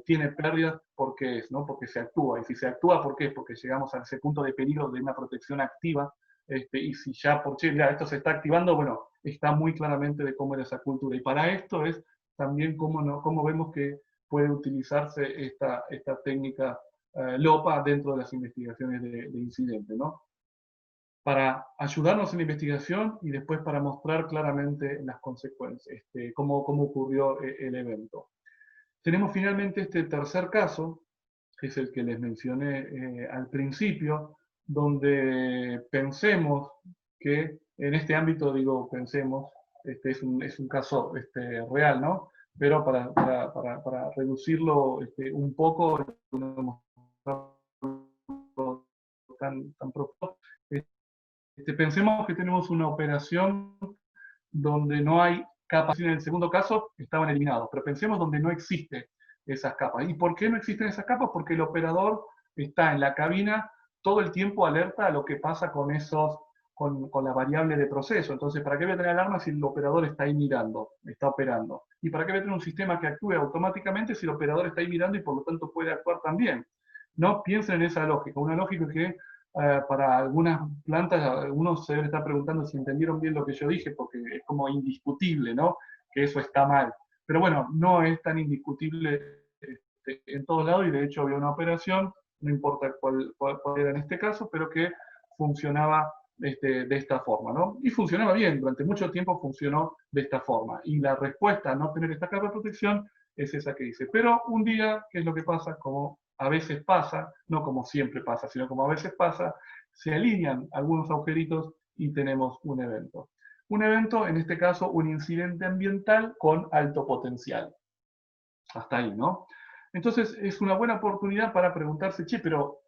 Speaker 3: tiene pérdidas, ¿por qué es? ¿No? Porque se actúa. Y si se actúa, ¿por qué? Es porque llegamos a ese punto de peligro de una protección activa. Y si ya por Chile esto se está activando, bueno, está muy claramente de cómo era esa cultura. Y para esto es también cómo vemos que puede utilizarse esta técnica LOPA dentro de las investigaciones de incidente, ¿no? Para ayudarnos en la investigación y después para mostrar claramente las consecuencias, cómo ocurrió el evento. Tenemos finalmente este tercer caso, que es el que les mencioné al principio, donde pensemos que, en este ámbito digo pensemos, es un caso real, ¿no? Pero para reducirlo un poco, no tan profundo, pensemos que tenemos una operación donde no hay capas. En el segundo caso estaban eliminados, pero pensemos donde no existen esas capas. ¿Y por qué no existen esas capas? Porque el operador está en la cabina todo el tiempo alerta a lo que pasa con la variable de proceso. Entonces, ¿para qué voy a tener alarma si el operador está ahí mirando, está operando? ¿Y para qué voy a tener un sistema que actúe automáticamente si el operador está ahí mirando y por lo tanto puede actuar también? No piensen en esa lógica, una lógica que para algunas plantas, algunos se deben estar preguntando si entendieron bien lo que yo dije, porque es como indiscutible, ¿no? Que eso está mal. Pero bueno, no es tan indiscutible en todos lados, y de hecho había una operación, no importa cuál era en este caso, pero que funcionaba de esta forma, ¿no? Y funcionaba bien, durante mucho tiempo funcionó de esta forma. Y la respuesta a no tener esta capa de protección es esa que dice. Pero un día, ¿qué es lo que pasa? Como a veces pasa, no como siempre pasa, sino como a veces pasa, se alinean algunos agujeritos y tenemos un evento. Un evento, en este caso, un incidente ambiental con alto potencial. Hasta ahí, ¿no? Entonces, es una buena oportunidad para preguntarse, che, pero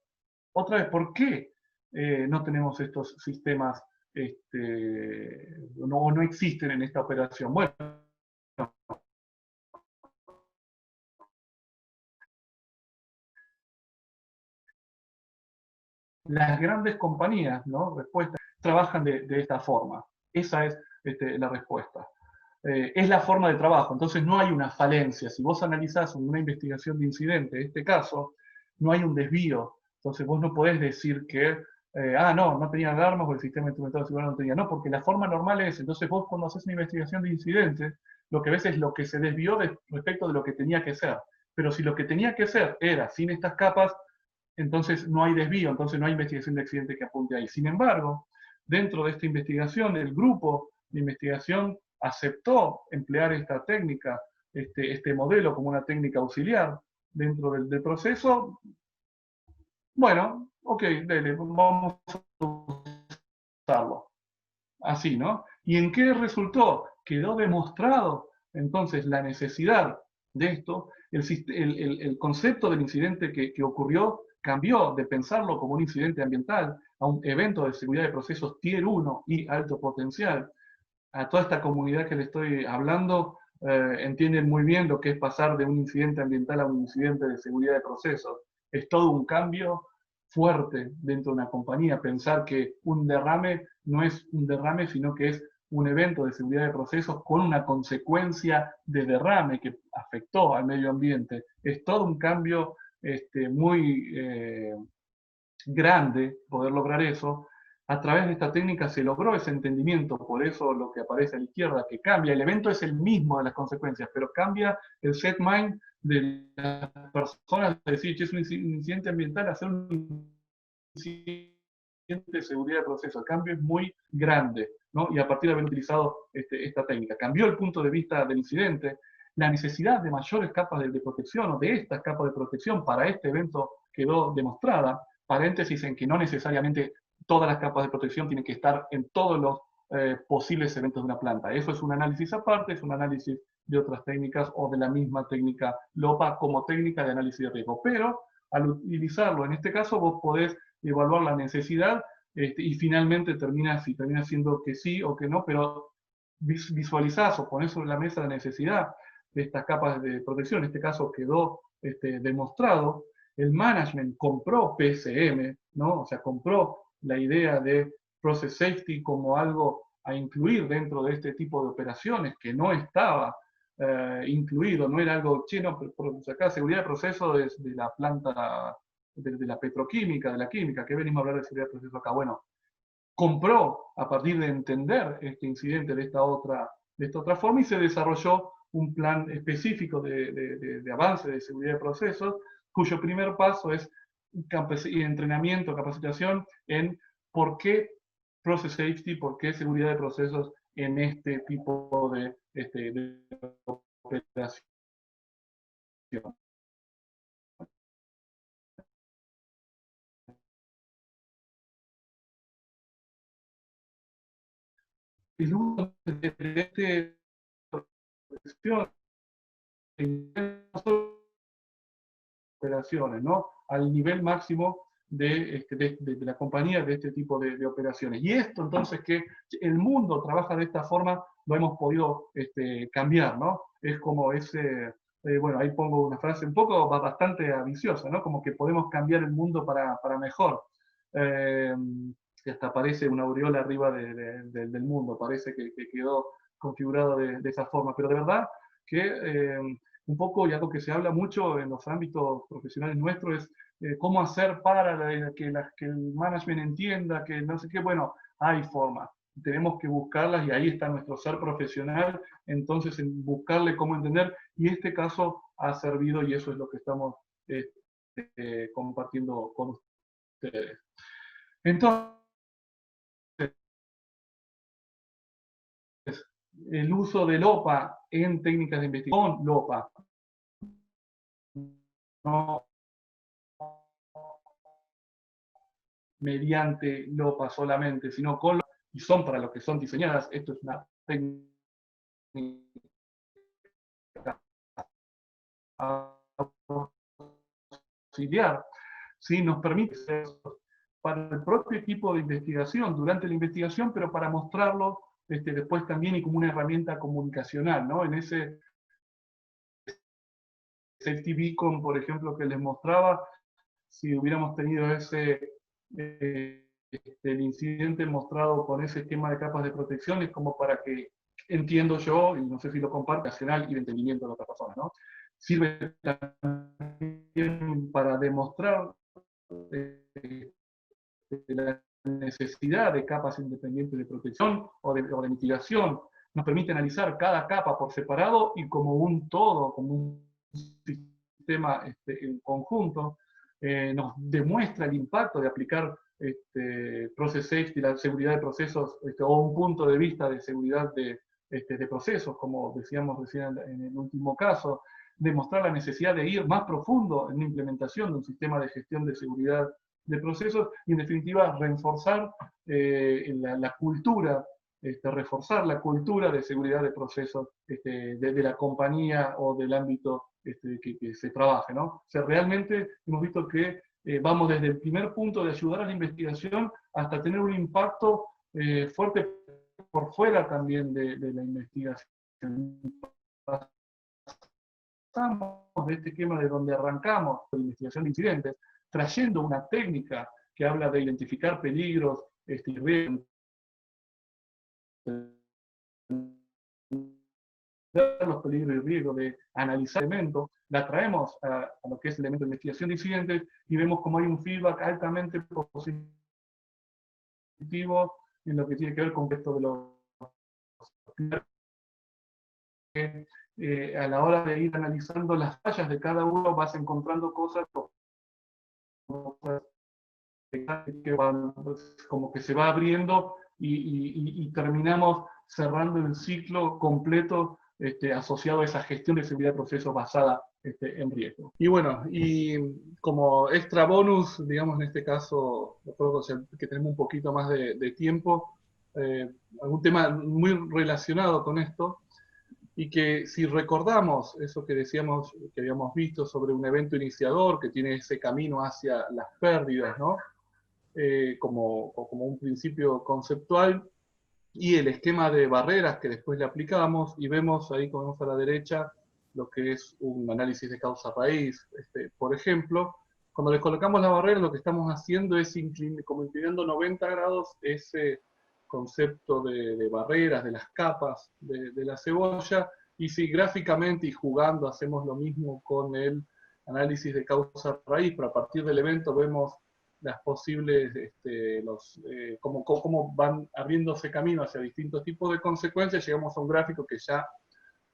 Speaker 3: otra vez, ¿por qué no tenemos estos sistemas, no existen en esta operación? Bueno, las grandes compañías, ¿no? Respuesta, trabajan de esta forma. Esa es la respuesta. Es la forma de trabajo, entonces no hay una falencia. Si vos analizás una investigación de incidente, en este caso, no hay un desvío. Entonces vos no podés decir que, no tenía alarmas o el sistema instrumental de seguridad no tenía. No, porque la forma normal es, entonces vos cuando haces una investigación de incidente, lo que ves es lo que se desvió respecto de lo que tenía que ser. Pero si lo que tenía que ser era sin estas capas, entonces no hay desvío, entonces no hay investigación de accidente que apunte ahí. Sin embargo, dentro de esta investigación, el grupo de investigación aceptó emplear esta técnica, este modelo como una técnica auxiliar dentro del proceso. Bueno, ok, dele, vamos a usarlo. Así, ¿no? ¿Y en qué resultó? Quedó demostrado entonces la necesidad de esto, el concepto del incidente que ocurrió cambió de pensarlo como un incidente ambiental a un evento de seguridad de procesos Tier 1 y alto potencial. A toda esta comunidad que le estoy hablando entienden muy bien lo que es pasar de un incidente ambiental a un incidente de seguridad de procesos. Es todo un cambio fuerte dentro de una compañía, pensar que un derrame no es un derrame, sino que es un evento de seguridad de procesos con una consecuencia de derrame que afectó al medio ambiente. Es todo un cambio muy grande poder lograr eso. A través de esta técnica se logró ese entendimiento, por eso lo que aparece a la izquierda, que cambia, el evento es el mismo de las consecuencias, pero cambia el set mind de las personas, de decir, que es un incidente ambiental, hacer un incidente de seguridad de proceso. El cambio es muy grande, ¿no? Y a partir de haber utilizado esta técnica. Cambió el punto de vista del incidente, la necesidad de mayores capas de protección o de estas capas de protección para este evento quedó demostrada. Paréntesis en que no necesariamente todas las capas de protección tienen que estar en todos los posibles eventos de una planta. Eso es un análisis aparte, es un análisis de otras técnicas o de la misma técnica LOPA como técnica de análisis de riesgo. Pero al utilizarlo, en este caso, vos podés evaluar la necesidad y finalmente termina siendo que sí o que no, pero visualizás o ponés sobre la mesa la necesidad de estas capas de protección. En este caso quedó demostrado. El management compró PSM, ¿no? O sea, compró la idea de Process Safety como algo a incluir dentro de este tipo de operaciones que no estaba incluido, no era algo chino, por acá seguridad de procesos es de la planta, de la petroquímica, de la química, ¿qué venimos a hablar de seguridad de procesos acá? Bueno, compró a partir de entender este incidente de esta otra forma y se desarrolló un plan específico de avance de seguridad de procesos, cuyo primer paso es entrenamiento, capacitación en por qué process safety, por qué seguridad de procesos en este tipo de operación. El uso de operaciones, ¿no? Al nivel máximo de la compañía de este tipo de operaciones. Y esto entonces que el mundo trabaja de esta forma, lo hemos podido cambiar, ¿no? Es como ese, bueno, ahí pongo una frase un poco bastante ambiciosa, ¿no? Como que podemos cambiar el mundo para mejor. Y hasta aparece una aureola arriba del mundo, parece que quedó configurado de esa forma, pero de verdad que un poco, y algo que se habla mucho en los ámbitos profesionales nuestros, es cómo hacer para que el management entienda, que no sé qué, bueno, hay formas, tenemos que buscarlas y ahí está nuestro ser profesional, entonces en buscarle cómo entender, y este caso ha servido y eso es lo que estamos compartiendo con ustedes. Entonces, el uso del OPA en técnicas de investigación, LOPA, no mediante LOPA solamente, sino con LOPA, y son para lo que son diseñadas. Esto es una técnica auxiliar, ¿sí? Nos permite para el propio equipo de investigación, durante la investigación, pero para mostrarlo después también y como una herramienta comunicacional, ¿no? En ese safety beacon, por ejemplo, que les mostraba, si hubiéramos tenido el incidente mostrado con ese esquema de capas de protección, es como para que, entiendo yo, y no sé si lo comparto, nacional y de entendimiento de otras personas, ¿no? Sirve también para demostrar la necesidad de capas independientes de protección o de mitigación. Nos permite analizar cada capa por separado y como un todo, como un sistema en conjunto. Nos demuestra el impacto de aplicar process safety, la seguridad de procesos, o un punto de vista de seguridad de procesos, como decíamos recién en el último caso, demostrar la necesidad de ir más profundo en la implementación de un sistema de gestión de seguridad de procesos y en definitiva reforzar la cultura, reforzar la cultura de seguridad de procesos de la compañía o del ámbito que se trabaje, ¿no? O sea, realmente hemos visto que vamos desde el primer punto de ayudar a la investigación hasta tener un impacto fuerte por fuera también de la investigación. Pasamos de este esquema de donde arrancamos la investigación de incidentes, trayendo una técnica que habla de identificar peligros y riesgos, los peligros y riesgos, de analizar elementos, la traemos a lo que es el elemento de investigación de incidentes y vemos como hay un feedback altamente positivo en lo que tiene que ver con esto de los a la hora de ir analizando las fallas de cada uno vas encontrando cosas que van, como que se va abriendo y terminamos cerrando el ciclo completo asociado a esa gestión de seguridad de procesos basada en riesgo. Y bueno, y como extra bonus, digamos en este caso, que tenemos un poquito más de tiempo, algún tema muy relacionado con esto, y que si recordamos eso que decíamos, que habíamos visto sobre un evento iniciador que tiene ese camino hacia las pérdidas, ¿no? Como un principio conceptual, y el esquema de barreras que después le aplicamos, y vemos ahí, como vemos a la derecha, lo que es un análisis de causa raíz. Por ejemplo, cuando le colocamos la barrera, lo que estamos haciendo es como inclinando 90 grados ese concepto de barreras, de las capas de la cebolla, Y si gráficamente y jugando hacemos lo mismo con el análisis de causa-raíz, pero a partir del evento vemos las posibles, cómo van abriéndose camino hacia distintos tipos de consecuencias, llegamos a un gráfico que ya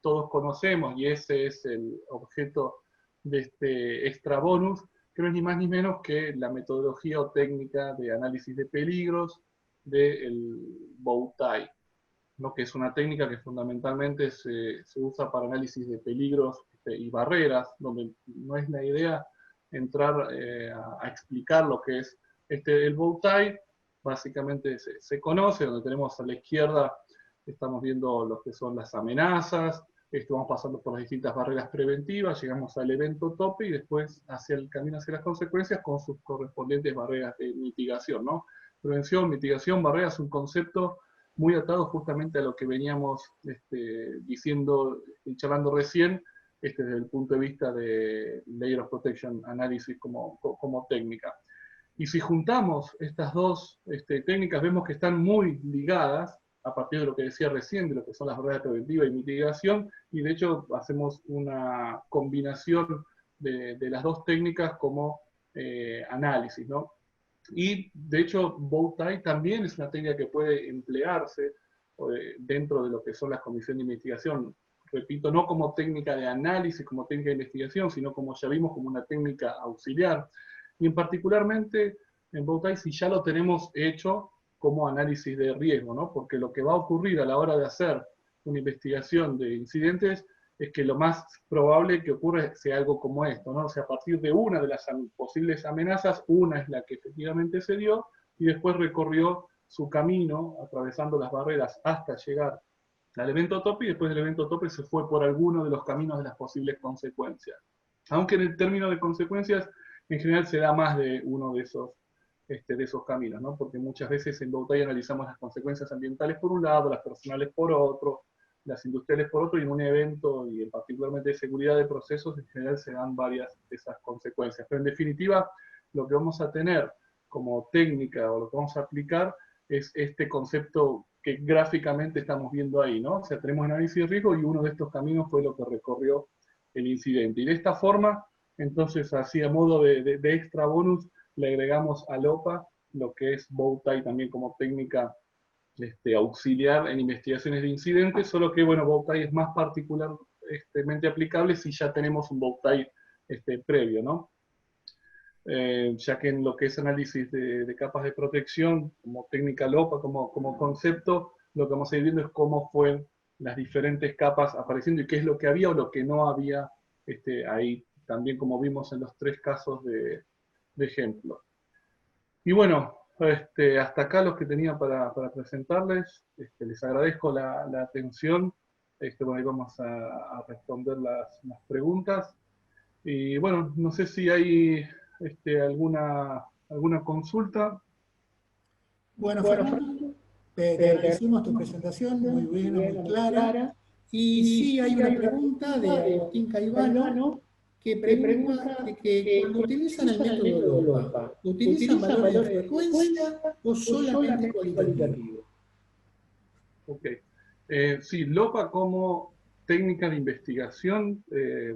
Speaker 3: todos conocemos, y ese es el objeto de este extra bonus, que no es ni más ni menos que la metodología o técnica de análisis de peligros del Bowtie, ¿no? Que es una técnica que fundamentalmente se usa para análisis de peligros y barreras, donde no es la idea entrar a explicar lo que es el Bowtie. Básicamente se conoce, donde tenemos a la izquierda, estamos viendo lo que son las amenazas, vamos pasando por las distintas barreras preventivas, llegamos al evento tope y después hacia el camino hacia las consecuencias con sus correspondientes barreras de mitigación, ¿no? Prevención, mitigación, barreras, es un concepto muy atado justamente a lo que veníamos diciendo y charlando recién, desde el punto de vista de Layer of Protection Analysis como técnica. Y si juntamos estas dos técnicas, vemos que están muy ligadas, a partir de lo que decía recién, de lo que son las barreras preventivas y mitigación, y de hecho hacemos una combinación de las dos técnicas como análisis, ¿no? Y de hecho, Bowtie también es una técnica que puede emplearse dentro de lo que son las comisiones de investigación. Repito, no como técnica de análisis, como técnica de investigación, sino como ya vimos, como una técnica auxiliar. Y en particularmente en Bowtie, si ya lo tenemos hecho como análisis de riesgo, ¿no? Porque lo que va a ocurrir a la hora de hacer una investigación de incidentes es que lo más probable que ocurra sea algo como esto, ¿no? O sea, a partir de una de las posibles amenazas, una es la que efectivamente se dio, y después recorrió su camino, atravesando las barreras hasta llegar al evento tope, y después del evento tope se fue por alguno de los caminos de las posibles consecuencias. Aunque en el término de consecuencias, en general se da más de uno de esos caminos, ¿no? Porque muchas veces en Bowtie analizamos las consecuencias ambientales por un lado, las personales por otro, las industriales por otro, y en un evento, y particularmente de seguridad de procesos, en general se dan varias de esas consecuencias. Pero en definitiva, lo que vamos a tener como técnica, o lo que vamos a aplicar, es este concepto que gráficamente estamos viendo ahí, ¿no? O sea, tenemos análisis de riesgo, y uno de estos caminos fue lo que recorrió el incidente. Y de esta forma, entonces, así a modo de extra bonus, le agregamos a LOPA lo que es Bowtie también como técnica auxiliar en investigaciones de incidentes, solo que, bueno, Bowtie es más particularmente aplicable si ya tenemos un Bowtie previo, ¿no? Ya que en lo que es análisis de capas de protección, como técnica LOPA, como concepto, lo que vamos a ir viendo es cómo fueron las diferentes capas apareciendo y qué es lo que había o lo que no había ahí, también como vimos en los tres casos de ejemplo. Y bueno, hasta acá los que tenía para presentarles. Les agradezco la atención. Bueno, ahí vamos a responder las preguntas. Y bueno, no sé si hay alguna consulta.
Speaker 1: Bueno, Fernando, te agradecemos tu presentación, muy buena, muy clara. Y sí, hay una pregunta de Agustín Caivano, que pregunta de que cuando utilizan el método LOPA, ¿utilizan valores de frecuencia o solamente cualitativo?
Speaker 3: Ok. Sí, LOPA como técnica de investigación,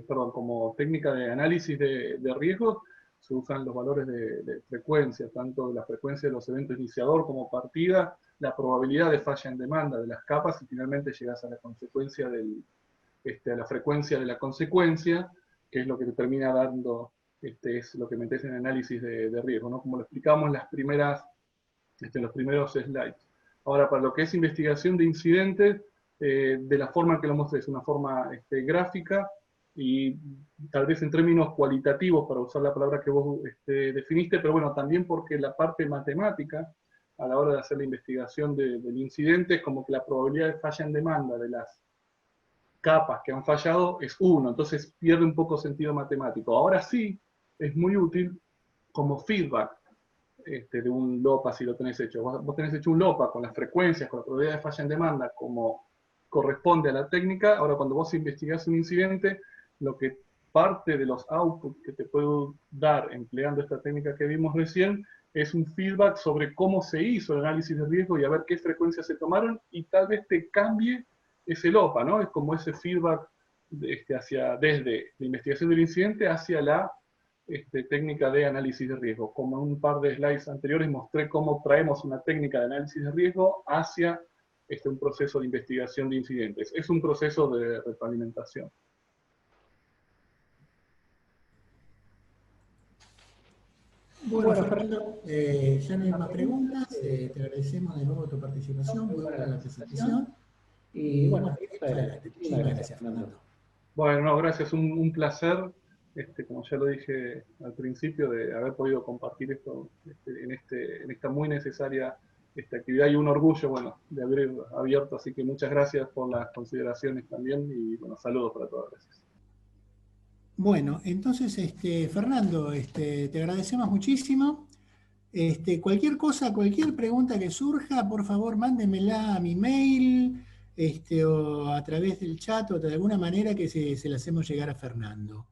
Speaker 3: como técnica de análisis de riesgos, se usan los valores de frecuencia, tanto de la frecuencia de los eventos iniciador como partida, la probabilidad de falla en demanda de las capas, y finalmente llegas a la consecuencia a la frecuencia de la consecuencia, que es lo que te termina dando, es lo que metes en análisis de riesgo, ¿no? Como lo explicamos en los primeros slides. Ahora, para lo que es investigación de incidentes, de la forma que lo mostré, es una forma gráfica, y tal vez en términos cualitativos, para usar la palabra que vos definiste, pero bueno, también porque la parte matemática, a la hora de hacer la investigación del incidente, es como que la probabilidad de falla en demanda de las capas que han fallado es 1, entonces pierde un poco sentido matemático. Ahora sí, es muy útil como feedback de un LOPA, si lo tenés hecho. Vos tenés hecho un LOPA con las frecuencias, con la probabilidad de falla en demanda, como corresponde a la técnica. Ahora, cuando vos investigás un incidente, lo que parte de los outputs que te puedo dar empleando esta técnica que vimos recién, es un feedback sobre cómo se hizo el análisis de riesgo y a ver qué frecuencias se tomaron, y tal vez te cambie es el OPA, ¿no? Es como ese feedback desde la investigación del incidente hacia la técnica de análisis de riesgo. Como en un par de slides anteriores mostré cómo traemos una técnica de análisis de riesgo hacia un proceso de investigación de incidentes. Es un proceso de retroalimentación.
Speaker 1: Bueno, Fernando, ya no hay más preguntas. Te agradecemos de nuevo tu participación, muy buena la presentación. Y bueno, adelante. Muchísimas gracias, Fernando.
Speaker 3: Bueno, no, gracias, un placer, como ya lo dije al principio, de haber podido compartir esto en esta muy necesaria actividad, y un orgullo, bueno, de haber abierto, así que muchas gracias por las consideraciones también, y bueno, saludos para todos, gracias.
Speaker 1: Bueno, entonces, Fernando, te agradecemos muchísimo. Cualquier cosa, cualquier pregunta que surja, por favor, mándemela a mi mail, o a través del chat, o de alguna manera que se la hacemos llegar a Fernando.